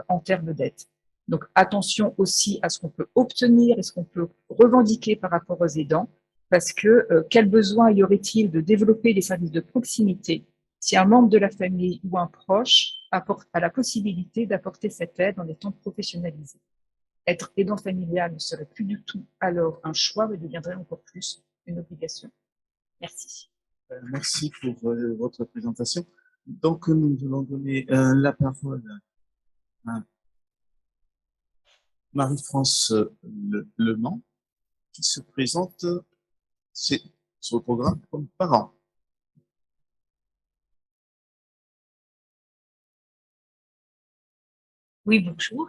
en termes d'aide. Donc, attention aussi à ce qu'on peut obtenir et ce qu'on peut revendiquer par rapport aux aidants, parce que quel besoin y aurait-il de développer des services de proximité si un membre de la famille ou un proche a la possibilité d'apporter cette aide en étant professionnalisé. Être aidant familial ne serait plus du tout alors un choix, mais deviendrait encore plus une obligation. Merci. Merci pour votre présentation. Donc, nous allons donner la parole à Marie-France Le Mans, qui se présente sur le programme comme parent. Oui, bonjour.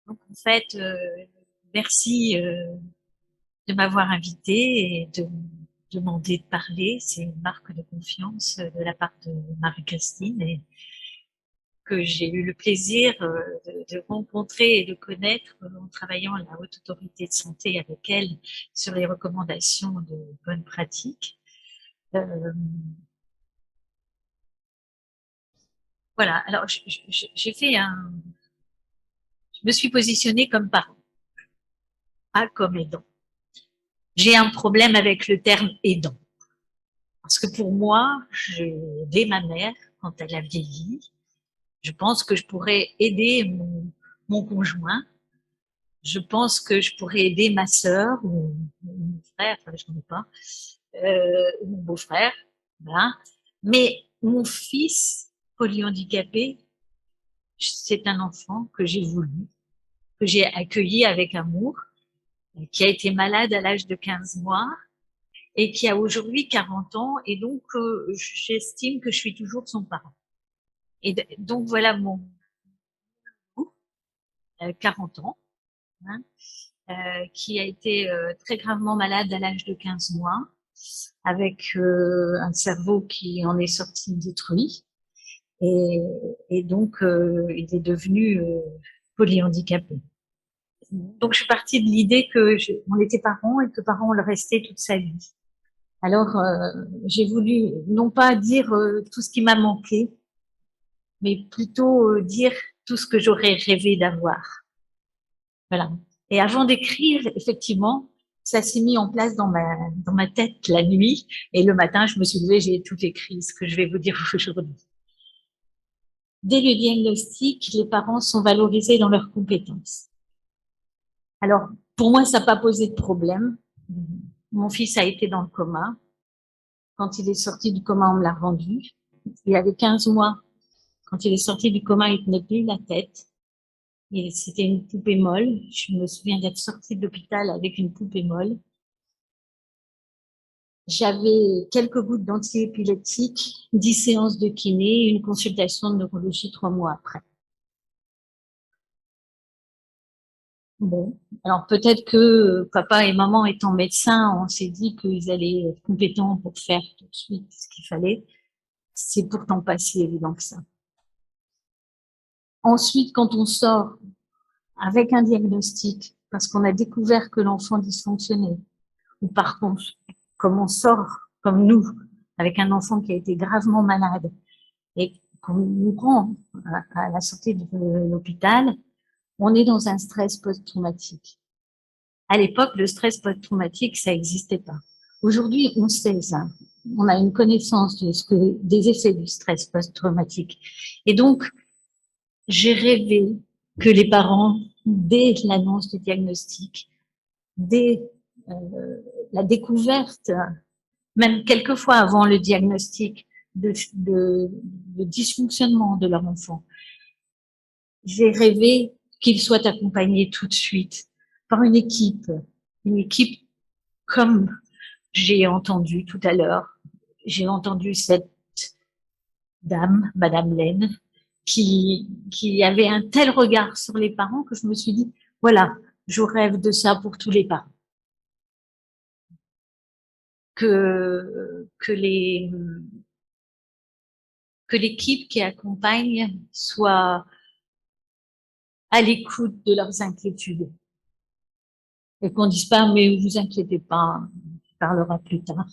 Donc, en fait, merci de m'avoir invité et de me demander de parler. C'est une marque de confiance de la part de Marie-Christine et que j'ai eu le plaisir de rencontrer et de connaître en travaillant à la Haute Autorité de Santé avec elle sur les recommandations de bonnes pratiques. Voilà, alors j'ai fait je me suis positionnée comme parent, pas comme aidant. J'ai un problème avec le terme aidant. Parce que pour moi, j'ai aidé ma mère quand elle a vieilli. Je pense que je pourrais aider mon conjoint. Je pense que je pourrais aider ma sœur ou mon frère, enfin je ne sais pas, ou mon beau-frère. Voilà. Mais mon fils polyhandicapé, c'est un enfant que j'ai voulu, que j'ai accueilli avec amour, qui a été malade à l'âge de 15 mois et qui a aujourd'hui 40 ans, et donc j'estime que je suis toujours son parent. Et donc voilà mon 40 ans, hein, qui a été très gravement malade à l'âge de 15 mois, avec un cerveau qui en est sorti détruit, et donc il est devenu polyhandicapé. Donc je suis partie de l'idée que on était parents et que parents on le restait toute sa vie. Alors, j'ai voulu non pas dire tout ce qui m'a manqué, mais plutôt dire tout ce que j'aurais rêvé d'avoir. Voilà. Et avant d'écrire, effectivement, ça s'est mis en place dans ma tête la nuit. Et le matin, je me suis levée, j'ai tout écrit, ce que je vais vous dire aujourd'hui. Dès le diagnostic, les parents sont valorisés dans leurs compétences. Alors, pour moi, ça n'a pas posé de problème. Mon fils a été dans le coma. Quand il est sorti du coma, on me l'a rendu. Il avait 15 mois. Quand il est sorti du coma, il tenait plus la tête. C'était une poupée molle. Je me souviens d'être sortie de l'hôpital avec une poupée molle. J'avais quelques gouttes d'antiépileptique, 10 séances de kiné, une consultation de neurologie 3 mois après. Bon, alors peut-être que papa et maman étant médecins, on s'est dit qu'ils allaient être compétents pour faire tout de suite ce qu'il fallait. C'est pourtant pas si évident que ça. Ensuite, quand on sort avec un diagnostic, parce qu'on a découvert que l'enfant dysfonctionnait, ou par contre, comme on sort, comme nous, avec un enfant qui a été gravement malade, et qu'on nous prend à la sortie de l'hôpital, on est dans un stress post-traumatique. À l'époque, le stress post-traumatique, ça n'existait pas. Aujourd'hui, on sait ça. On a une connaissance des effets du stress post-traumatique. Et donc, j'ai rêvé que les parents, dès l'annonce du diagnostic, dès la découverte, même quelquefois avant le diagnostic, de dysfonctionnement de leur enfant, j'ai rêvé qu'ils soient accompagnés tout de suite par une équipe comme j'ai entendu tout à l'heure. J'ai entendu cette dame, Madame Laine, qui avait un tel regard sur les parents que je me suis dit, voilà, je rêve de ça pour tous les parents. Que l'équipe qui accompagne soit à l'écoute de leurs inquiétudes. Et qu'on dise pas, mais vous inquiétez pas, on parlera plus tard.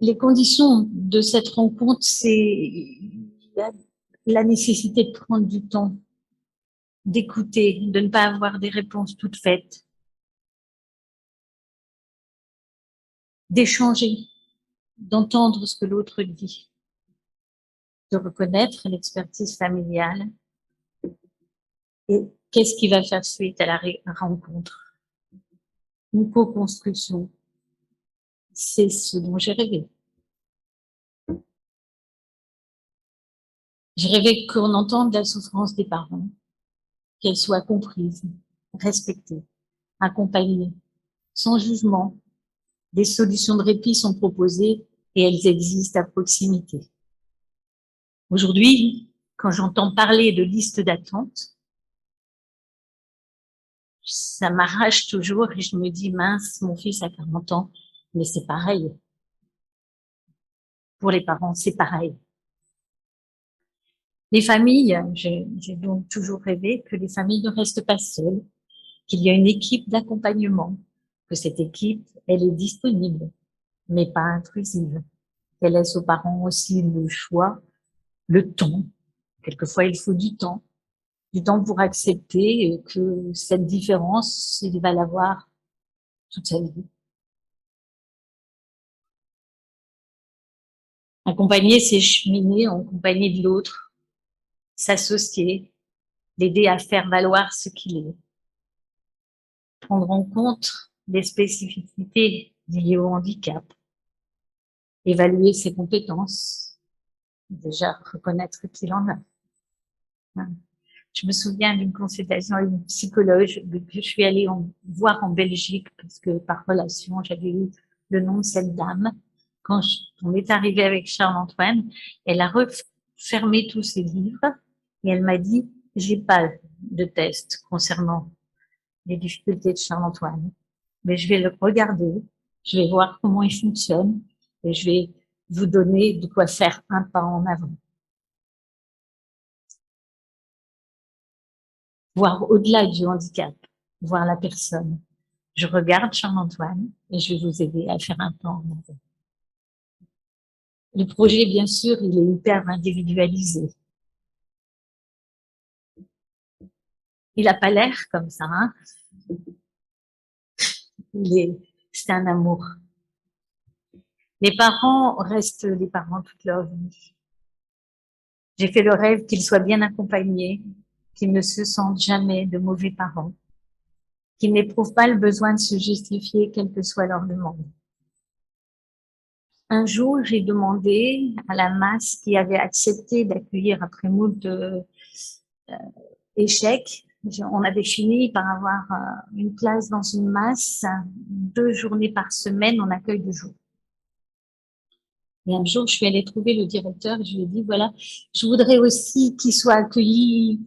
Les conditions de cette rencontre, c'est la nécessité de prendre du temps, d'écouter, de ne pas avoir des réponses toutes faites, d'échanger, d'entendre ce que l'autre dit, de reconnaître l'expertise familiale et qu'est-ce qui va faire suite à la rencontre. Une co-construction, c'est ce dont j'ai rêvé. Je rêvais qu'on entende la souffrance des parents, qu'elle soit comprise, respectée, accompagnée, sans jugement. Des solutions de répit sont proposées et elles existent à proximité. Aujourd'hui, quand j'entends parler de liste d'attente, ça m'arrache toujours et je me dis, mince, mon fils a 40 ans, mais c'est pareil. Pour les parents, c'est pareil. Les familles, j'ai donc toujours rêvé que les familles ne restent pas seules, qu'il y a une équipe d'accompagnement, que cette équipe, elle est disponible, mais pas intrusive, qu'elle laisse aux parents aussi le choix, le temps. Quelquefois, il faut du temps pour accepter que cette différence, il va l'avoir toute sa vie. Accompagner, c'est cheminer en compagnie de l'autre, s'associer, l'aider à faire valoir ce qu'il est, prendre en compte les spécificités liées au handicap, évaluer ses compétences, déjà reconnaître qu'il en a. Je me souviens d'une consultation avec une psychologue que je suis allée voir en Belgique parce que par relation, j'avais eu le nom de cette dame. Quand on est arrivé avec Charles-Antoine, elle a refermé tous ses livres et elle m'a dit, j'ai pas de test concernant les difficultés de Charles-Antoine, mais je vais le regarder, je vais voir comment il fonctionne et je vais vous donner de quoi faire un pas en avant. Voir au-delà du handicap, voir la personne. Je regarde Charles-Antoine et je vais vous aider à faire un pas en avant. Le projet, bien sûr, il est hyper individualisé. il a pas l'air comme ça, hein. C'est un amour. Les parents restent les parents toute leur vie. J'ai fait le rêve qu'ils soient bien accompagnés, qu'ils ne se sentent jamais de mauvais parents, qu'ils n'éprouvent pas le besoin de se justifier quelle que soit leur demande. Un jour, j'ai demandé à la masse qui avait accepté d'accueillir après moult échecs. On avait fini par avoir une place dans une masse, 2 journées par semaine en accueil de jour. Et un jour, je suis allée trouver le directeur et je lui ai dit, voilà, je voudrais aussi qu'il soit accueilli.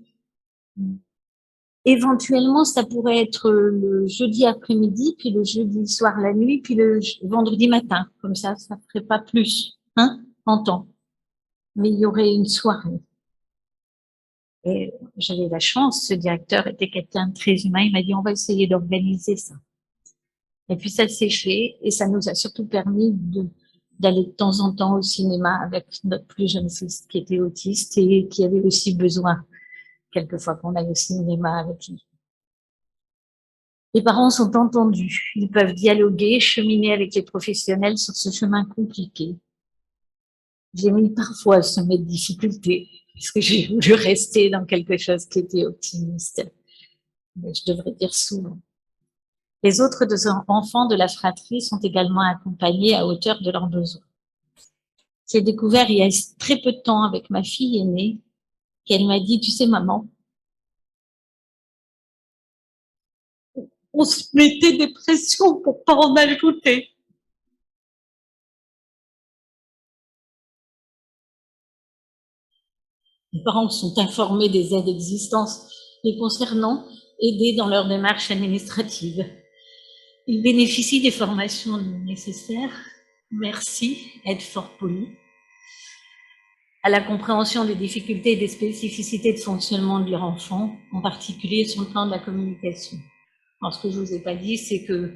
Éventuellement, ça pourrait être le jeudi après-midi, puis le jeudi soir la nuit, puis le vendredi matin. Comme ça ferait pas plus, hein, en temps. Mais il y aurait une soirée. Et j'avais la chance, ce directeur était quelqu'un de très humain, il m'a dit, on va essayer d'organiser ça. Et puis ça s'est fait, et ça nous a surtout permis d'aller de temps en temps au cinéma avec notre plus jeune fils qui était autiste et qui avait aussi besoin, quelquefois, qu'on aille au cinéma avec lui. Les parents sont entendus, ils peuvent dialoguer, cheminer avec les professionnels sur ce chemin compliqué. J'ai mis parfois ce sommet de difficulté, puisque j'ai voulu rester dans quelque chose qui était optimiste. Mais je devrais dire souvent. Les autres 2 enfants de la fratrie sont également accompagnés à hauteur de leurs besoins. J'ai découvert il y a très peu de temps avec ma fille aînée, qu'elle m'a dit, tu sais maman, on se mettait des pressions pour pas en ajouter. Les parents sont informés des aides existantes les concernant, aidés dans leur démarche administrative. Ils bénéficient des formations nécessaires. Merci, aide fort polie. À la compréhension des difficultés et des spécificités de fonctionnement de leur enfant, en particulier sur le plan de la communication. Alors, ce que je vous ai pas dit, c'est que,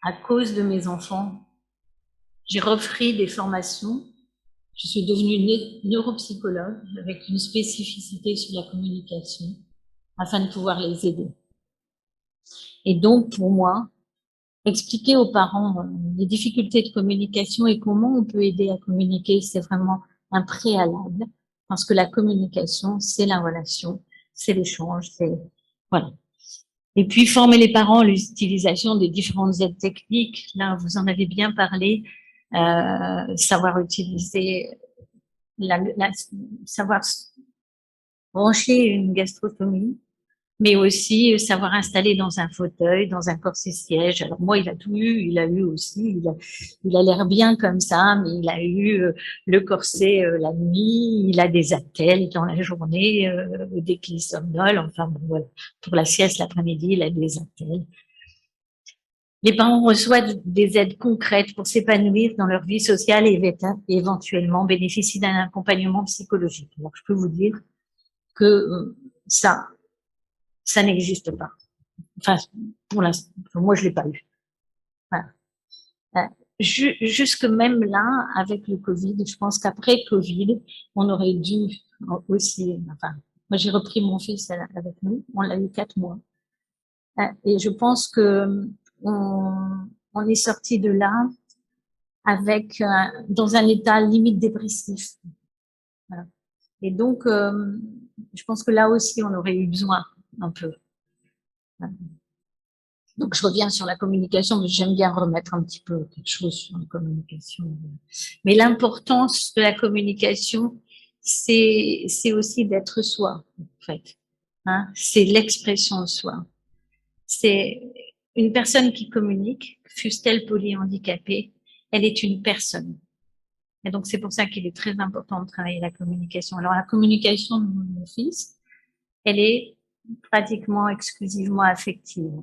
à cause de mes enfants, j'ai repris des formations. Je suis devenue neuropsychologue avec une spécificité sur la communication afin de pouvoir les aider. Et donc, pour moi, expliquer aux parents les difficultés de communication et comment on peut aider à communiquer, c'est vraiment un préalable parce que la communication, c'est la relation, c'est l'échange, c'est, voilà. Et puis, former les parents à l'utilisation des différentes aides techniques. Là, vous en avez bien parlé. Savoir utiliser, savoir brancher une gastrotomie, mais aussi savoir installer dans un fauteuil, dans un corset siège. Alors moi, il a tout eu, il a eu aussi, il a l'air bien comme ça, mais il a eu le corset la nuit, il a des attelles dans la journée, dès qu'il somnole, enfin bon, voilà. Pour la sieste l'après-midi, il a des attelles. Les parents reçoivent des aides concrètes pour s'épanouir dans leur vie sociale et éventuellement bénéficient d'un accompagnement psychologique. Alors, je peux vous dire que ça n'existe pas. Enfin, pour l'instant, moi, je l'ai pas eu. Voilà. Jusque même là, avec le Covid, je pense qu'après Covid, on aurait dû aussi, enfin, moi, j'ai repris mon fils avec nous, on l'a eu 4 mois. Et je pense que on est sorti de là avec dans un état limite dépressif. Voilà. Et donc, je pense que là aussi, on aurait eu besoin un peu. Donc, je reviens sur la communication, mais j'aime bien remettre un petit peu quelque chose sur la communication. Mais l'importance de la communication, c'est aussi d'être soi, en fait. Hein, c'est l'expression de soi. C'est une personne qui communique, fût-elle polyhandicapée, elle est une personne. Et donc, c'est pour ça qu'il est très important de travailler la communication. Alors, la communication de mon fils, elle est pratiquement exclusivement affective.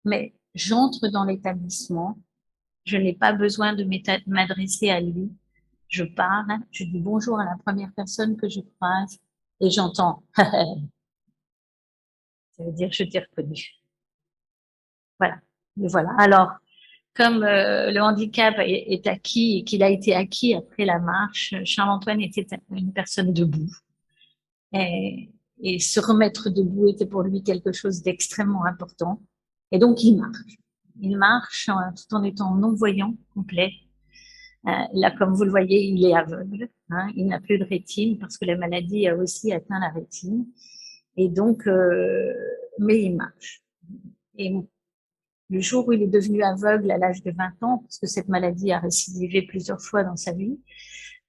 Mais j'entre dans l'établissement, je n'ai pas besoin de m'adresser à lui. Je parle, je dis bonjour à la première personne que je croise et j'entends. Ça veut dire je t'ai reconnu. Voilà. Et voilà. Alors, comme le handicap est acquis et qu'il a été acquis après la marche, Charles-Antoine était une personne debout. Et Et se remettre debout était pour lui quelque chose d'extrêmement important. Et donc, il marche. Il marche tout en étant non-voyant complet. Là, comme vous le voyez, il est aveugle. Hein, il n'a plus de rétine parce que la maladie a aussi atteint la rétine. Et donc, mais il marche. Et le jour où il est devenu aveugle à l'âge de 20 ans, parce que cette maladie a récidivé plusieurs fois dans sa vie,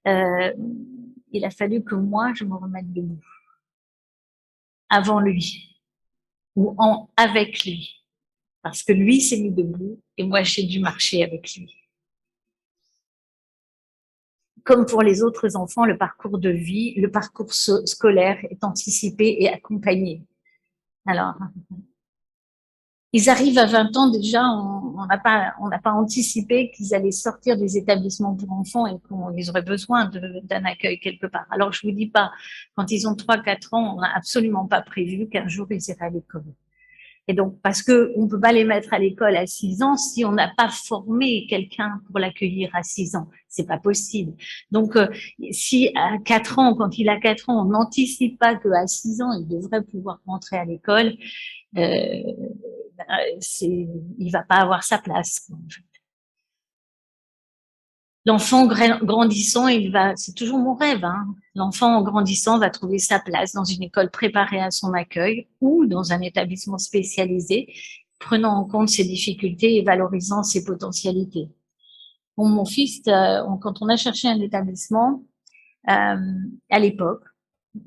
il a fallu que moi, je me remette debout. Avant lui. Ou avec lui. Parce que lui s'est mis debout et moi, j'ai dû marcher avec lui. Comme pour les autres enfants, le parcours de vie, le parcours scolaire est anticipé et accompagné. Alors, ils arrivent à 20 ans déjà, on n'a pas anticipé qu'ils allaient sortir des établissements pour enfants et qu'ils auraient besoin d'un accueil quelque part. Alors, je vous dis pas, quand ils ont 3-4 ans, on n'a absolument pas prévu qu'un jour ils iraient à l'école. Et donc, parce que on peut pas les mettre à l'école à 6 ans si on n'a pas formé quelqu'un pour l'accueillir à 6 ans. C'est pas possible. Donc, si à 4 ans, quand il a 4 ans, on n'anticipe pas qu'à 6 ans, il devrait pouvoir rentrer à l'école, il va pas avoir sa place. L'enfant grandissant, c'est toujours mon rêve, hein. L'enfant en grandissant va trouver sa place dans une école préparée à son accueil ou dans un établissement spécialisé, prenant en compte ses difficultés et valorisant ses potentialités. Bon, mon fils, quand on a cherché un établissement, à l'époque,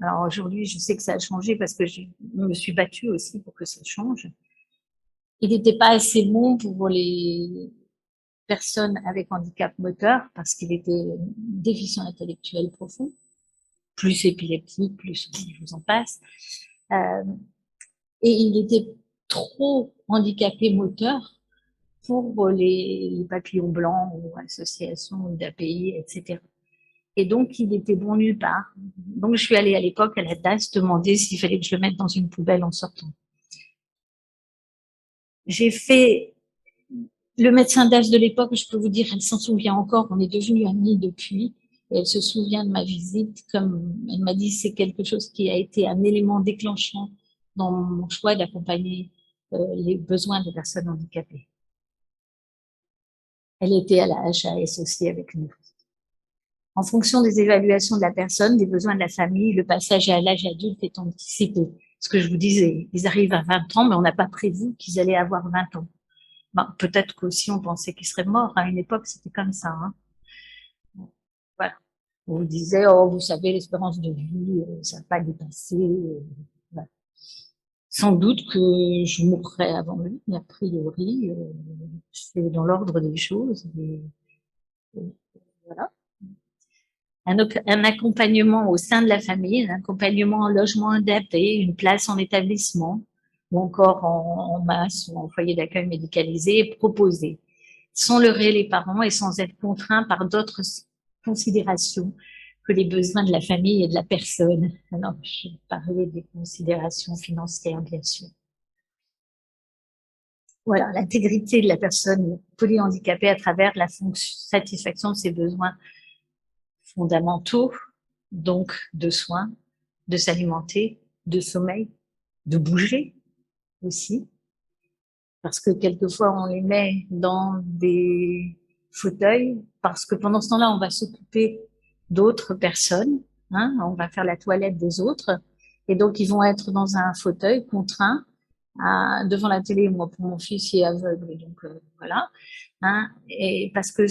alors aujourd'hui, je sais que ça a changé parce que je me suis battue aussi pour que ça change. Il n'était pas assez bon pour les personnes avec handicap moteur parce qu'il était déficient intellectuel profond, plus épileptique, plus je vous en passe. Et il était trop handicapé moteur pour les papillons blancs ou associations d'API, etc. Et donc, il était bon nulle part. Donc, je suis allée à l'époque à la DAS demander s'il fallait que je le mette dans une poubelle en sortant. J'ai fait le médecin DAS de l'époque, je peux vous dire, elle s'en souvient encore, on est devenus amis depuis, et elle se souvient de ma visite, comme elle m'a dit, c'est quelque chose qui a été un élément déclenchant dans mon choix d'accompagner les besoins des personnes handicapées. Elle était à la HAS aussi avec nous. En fonction des évaluations de la personne, des besoins de la famille, le passage à l'âge adulte est anticipé. Ce que je vous disais, ils arrivent à 20 ans, mais on n'a pas prévu qu'ils allaient avoir 20 ans. Ben, peut-être qu'aussi on pensait qu'ils seraient morts. À une époque, c'était comme ça. Hein. Voilà. On vous disait, oh, vous savez, l'espérance de vie, ça n'a pas dépassé. Voilà. Sans doute que je mourrais avant lui, mais a priori, c'est dans l'ordre des choses. Et voilà. Un accompagnement au sein de la famille, un accompagnement en logement adapté, une place en établissement, ou encore en masse ou en foyer d'accueil médicalisé est proposé, sans leurrer les parents et sans être contraints par d'autres considérations que les besoins de la famille et de la personne. Alors, je parlais des considérations financières, bien sûr. Voilà, l'intégrité de la personne polyhandicapée à travers la satisfaction de ses besoins fondamentaux, donc de soins, de s'alimenter, de sommeil, de bouger aussi, parce que quelquefois on les met dans des fauteuils, parce que pendant ce temps-là, on va s'occuper d'autres personnes, hein, on va faire la toilette des autres, et donc ils vont être dans un fauteuil contraint devant la télé. Moi, pour mon fils, il est aveugle, donc voilà, hein, et parce que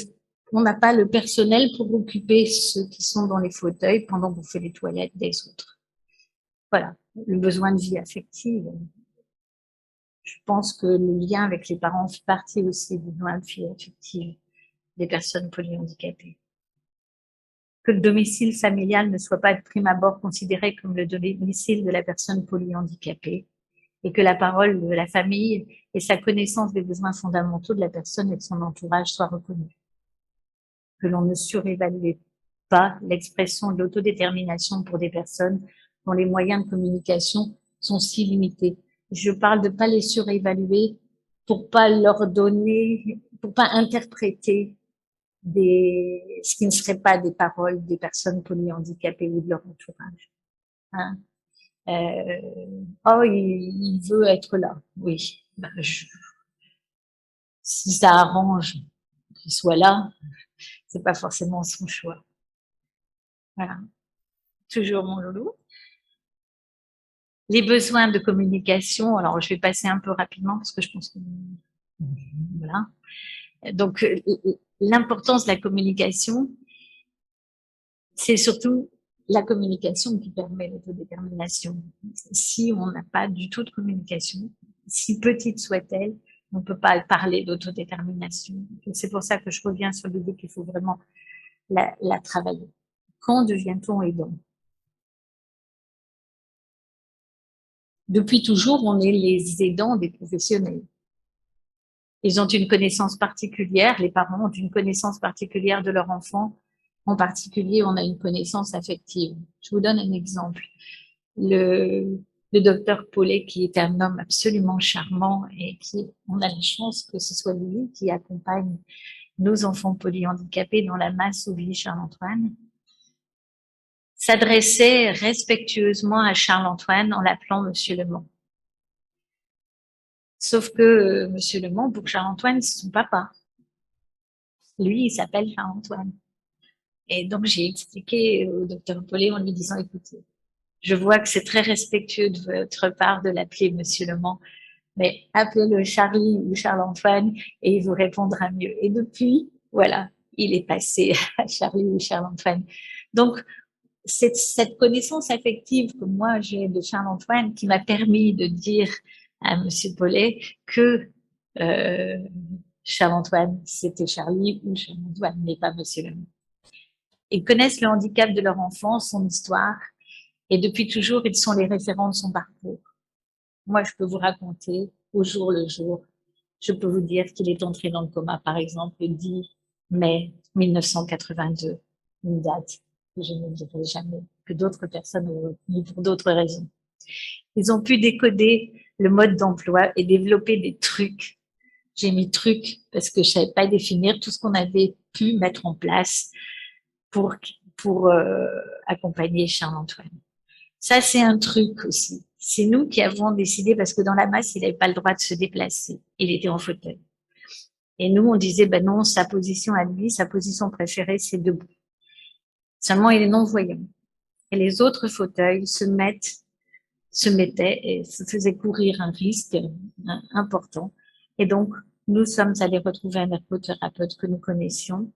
on n'a pas le personnel pour occuper ceux qui sont dans les fauteuils pendant qu'on fait les toilettes des autres. Voilà, le besoin de vie affective. Je pense que le lien avec les parents fait partie aussi du besoin de vie affective des personnes polyhandicapées. Que le domicile familial ne soit pas de prime abord considéré comme le domicile de la personne polyhandicapée et que la parole de la famille et sa connaissance des besoins fondamentaux de la personne et de son entourage soient reconnus. Que l'on ne surévalue pas l'expression de l'autodétermination pour des personnes dont les moyens de communication sont si limités. Je parle de pas les surévaluer pour pas leur donner, pour pas interpréter ce qui ne serait pas des paroles des personnes polyhandicapées ou de leur entourage. Hein. Oh, il veut être là. Oui. Ben, si ça arrange qu'il soit là, c'est pas forcément son choix. Voilà. Toujours mon loulou. Les besoins de communication. Alors, je vais passer un peu rapidement parce que je pense que voilà. Donc, l'importance de la communication, c'est surtout la communication qui permet l'autodétermination. Si on n'a pas du tout de communication, si petite soit-elle, on ne peut pas parler d'autodétermination. C'est pour ça que je reviens sur l'idée qu'il faut vraiment la travailler. Quand devient-on aidant? Depuis toujours, on est les aidants des professionnels. Ils ont une connaissance particulière, les parents ont une connaissance particulière de leur enfant. En particulier, on a une connaissance affective. Je vous donne un exemple. Le docteur Paulet, qui est un homme absolument charmant et on a la chance que ce soit lui qui accompagne nos enfants polyhandicapés dans la masse au Ville Charles-Antoine, s'adressait respectueusement à Charles-Antoine en l'appelant Monsieur Le Mans. Sauf que Monsieur Le Mans, pour Charles-Antoine, c'est son papa. Lui, il s'appelle Charles-Antoine. Et donc, j'ai expliqué au docteur Paulet en lui disant, écoutez, je vois que c'est très respectueux de votre part de l'appeler Monsieur Le Mans, mais appelez-le Charlie ou Charles-Antoine et il vous répondra mieux. Et depuis, voilà, il est passé à Charlie ou Charles-Antoine. Donc, cette connaissance affective que moi j'ai de Charles-Antoine qui m'a permis de dire à Monsieur Paulet que Charles-Antoine, c'était Charlie ou Charles-Antoine, mais pas Monsieur Le Mans. Ils connaissent le handicap de leur enfant, son histoire, et depuis toujours, ils sont les référents de son parcours. Moi, je peux vous raconter au jour le jour. Je peux vous dire qu'il est entré dans le coma, par exemple, le 10 mai 1982, une date que je ne dirai jamais, que d'autres personnes ont retenue pour d'autres raisons. Ils ont pu décoder le mode d'emploi et développer des trucs. J'ai mis trucs parce que je savais pas définir tout ce qu'on avait pu mettre en place pour accompagner Charles-Antoine. Ça, c'est un truc aussi. C'est nous qui avons décidé, parce que dans la masse, il n'avait pas le droit de se déplacer. Il était en fauteuil. Et nous, on disait, ben non, sa position à lui, sa position préférée, c'est debout. Seulement, il est non-voyant. Et les autres fauteuils se mettaient et se faisaient courir un risque important. Et donc, nous sommes allés retrouver un ergothérapeute que nous connaissions.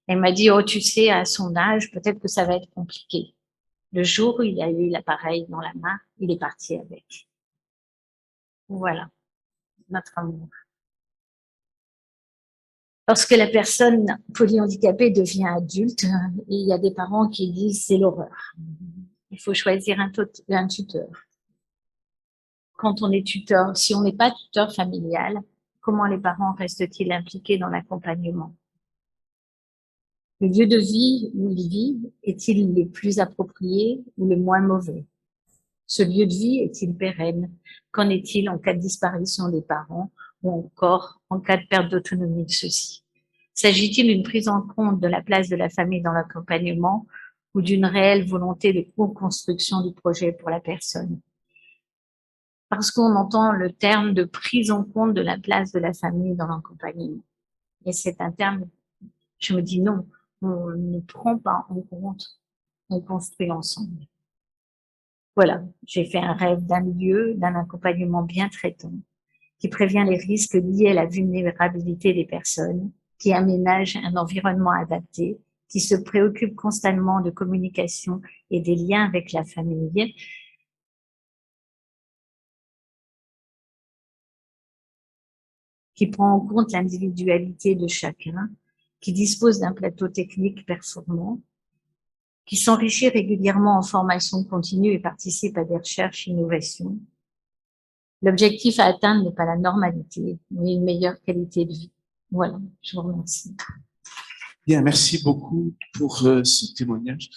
Elle m'a dit, oh, tu sais, à son âge, peut-être que ça va être compliqué. Le jour où il a eu l'appareil dans la main, il est parti avec. Voilà, notre amour. Lorsque la personne polyhandicapée devient adulte, il y a des parents qui disent c'est l'horreur. Il faut choisir un tuteur. Quand on est tuteur, si on n'est pas tuteur familial, comment les parents restent-ils impliqués dans l'accompagnement? Le lieu de vie où il vit est-il le plus approprié ou le moins mauvais? Ce lieu de vie est-il pérenne? Qu'en est-il en cas de disparition des parents ou encore en cas de perte d'autonomie de ceux-ci? S'agit-il d'une prise en compte de la place de la famille dans l'accompagnement ou d'une réelle volonté de co-construction du projet pour la personne? Parce qu'on entend le terme de prise en compte de la place de la famille dans l'accompagnement. Et c'est un terme, je me dis non, on ne prend pas en compte, on construit ensemble. Voilà, j'ai fait un rêve d'un lieu, d'un accompagnement bien traitant, qui prévient les risques liés à la vulnérabilité des personnes, qui aménage un environnement adapté, qui se préoccupe constamment de communication et des liens avec la famille, qui prend en compte l'individualité de chacun, qui dispose d'un plateau technique performant, qui s'enrichit régulièrement en formation continue et participe à des recherches et innovations. L'objectif à atteindre n'est pas la normalité, mais une meilleure qualité de vie. Voilà, je vous remercie. Bien, merci beaucoup pour ce témoignage.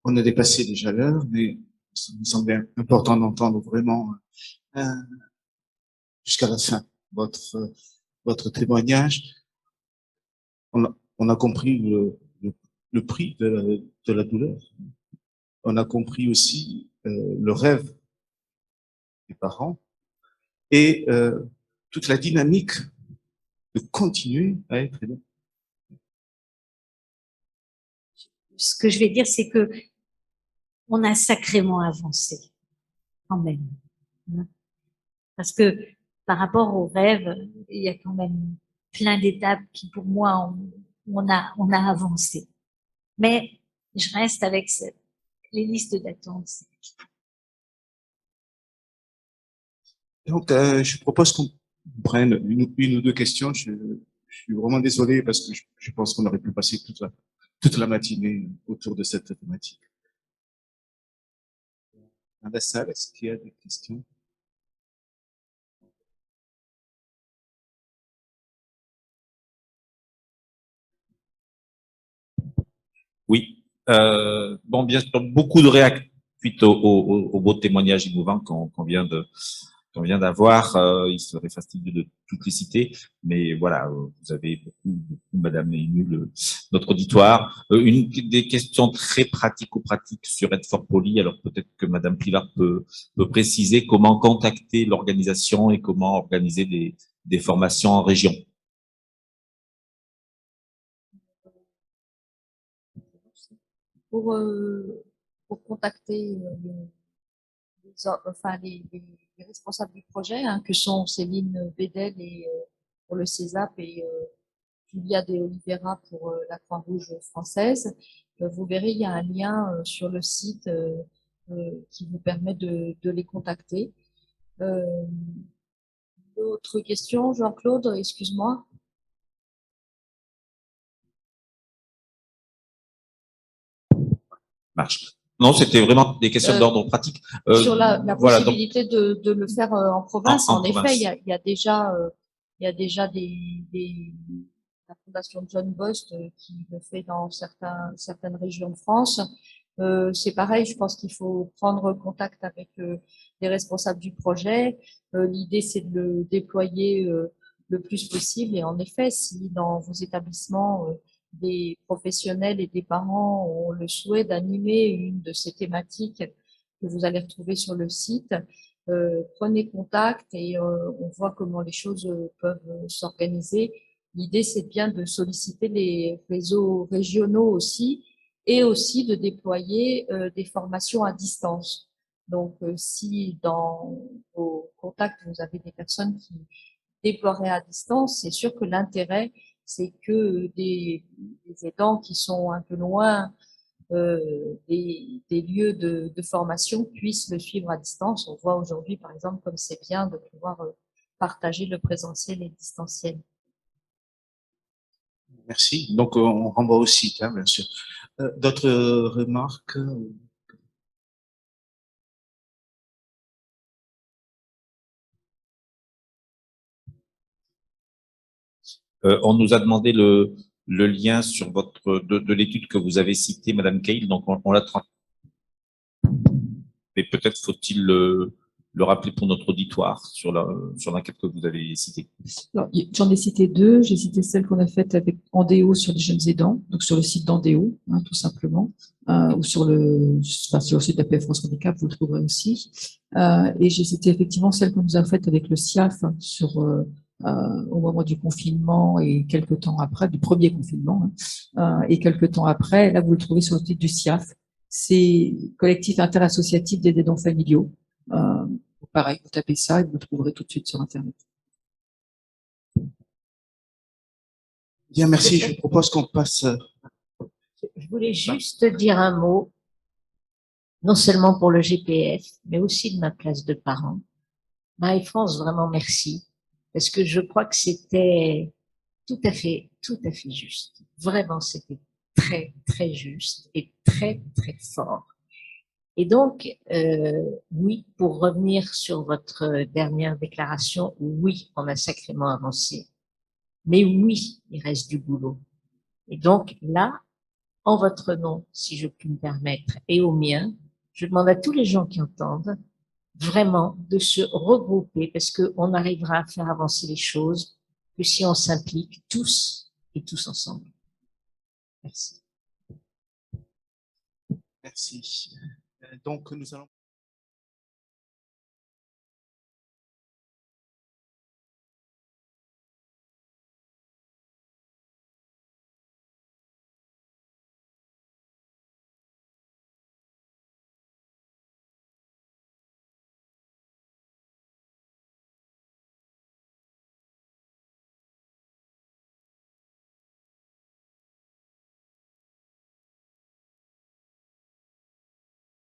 On a dépassé déjà l'heure, mais ça me semblait important d'entendre vraiment jusqu'à la fin votre témoignage. On a compris le prix de la douleur. On a compris aussi le rêve parents et toute la dynamique de continuer à être aidant. Ce que je vais dire, c'est que on a sacrément avancé, quand même. Parce que par rapport aux rêves, il y a quand même plein d'étapes qui, pour moi, on a avancé. Mais je reste avec les listes d'attente. Donc, je propose qu'on prenne une ou deux questions. Je suis vraiment désolé parce que je pense qu'on aurait pu passer toute la matinée autour de cette thématique. Dans la salle, est-ce qu'il y a des questions? Oui. Bon, bien sûr, beaucoup de réactions suite au beau témoignage émouvant qu'on vient d'avoir. Il serait fastidieux de toutes les citer, mais voilà, vous avez beaucoup Madame ému notre auditoire. Une des questions très pratico-pratiques sur Aide for Poly. Alors peut-être que Madame Pilar peut préciser comment contacter l'organisation et comment organiser des formations en région. Pour contacter les responsables du projet, hein, que sont Céline Bédel et pour le CESAP et Julia De Oliveira pour la Croix-Rouge française. Vous verrez, il y a un lien sur le site qui vous permet de les contacter. Autre question, Jean-Claude, excuse-moi. Marche. Non, c'était vraiment des questions d'ordre pratique. Sur la voilà, possibilité donc, de le faire en province, en en effet, province. il y a déjà la Fondation John Bost qui le fait dans certaines régions de France. C'est pareil, je pense qu'il faut prendre contact avec les responsables du projet. L'idée, c'est de le déployer le plus possible. Et en effet, si dans vos établissements, des professionnels et des parents ont le souhait d'animer une de ces thématiques que vous allez retrouver sur le site, prenez contact et on voit comment les choses peuvent s'organiser. L'idée, c'est bien de solliciter les réseaux régionaux aussi et aussi de déployer des formations à distance. Donc, si dans vos contacts, vous avez des personnes qui déploieraient à distance, c'est sûr que l'intérêt, c'est que des aidants qui sont un peu loin des lieux de formation puissent le suivre à distance. On voit aujourd'hui, par exemple, comme c'est bien de pouvoir partager le présentiel et le distanciel. Merci. Donc, on renvoie au site, hein, bien sûr. D'autres remarques? On nous a demandé le lien sur de l'étude que vous avez citée, Madame Cahill, donc on l'a transmis. Mais peut-être faut-il le rappeler pour notre auditoire sur l'enquête que vous avez citée. J'en ai cité deux. J'ai cité celle qu'on a faite avec Andéo sur les jeunes aidants, donc sur le site d'Andéo, hein, tout simplement, ou sur le site de la PF France Handicap, vous le trouverez aussi. Et j'ai cité effectivement celle qu'on nous a faite avec le SIAF sur au moment du confinement et quelques temps après, du premier confinement, hein, et quelques temps après. Là, vous le trouvez sur le site du SIAF. C'est collectif interassociatif des aidants familiaux. Pareil, vous tapez ça et vous le trouverez tout de suite sur Internet. Bien, merci. Je propose qu'on passe. Je voulais juste dire un mot, non seulement pour le GPF, mais aussi de ma place de parent. Marie-France, vraiment merci, parce que je crois que c'était tout à fait juste. Vraiment, c'était très, très juste et très, très fort. Et donc, oui, pour revenir sur votre dernière déclaration, oui, on a sacrément avancé. Mais oui, il reste du boulot. Et donc là, en votre nom, si je puis me permettre, et au mien, je demande à tous les gens qui entendent vraiment de se regrouper parce qu'on n'arrivera à faire avancer les choses que si on s'implique tous et tous ensemble. Merci. Merci. Donc, nous allons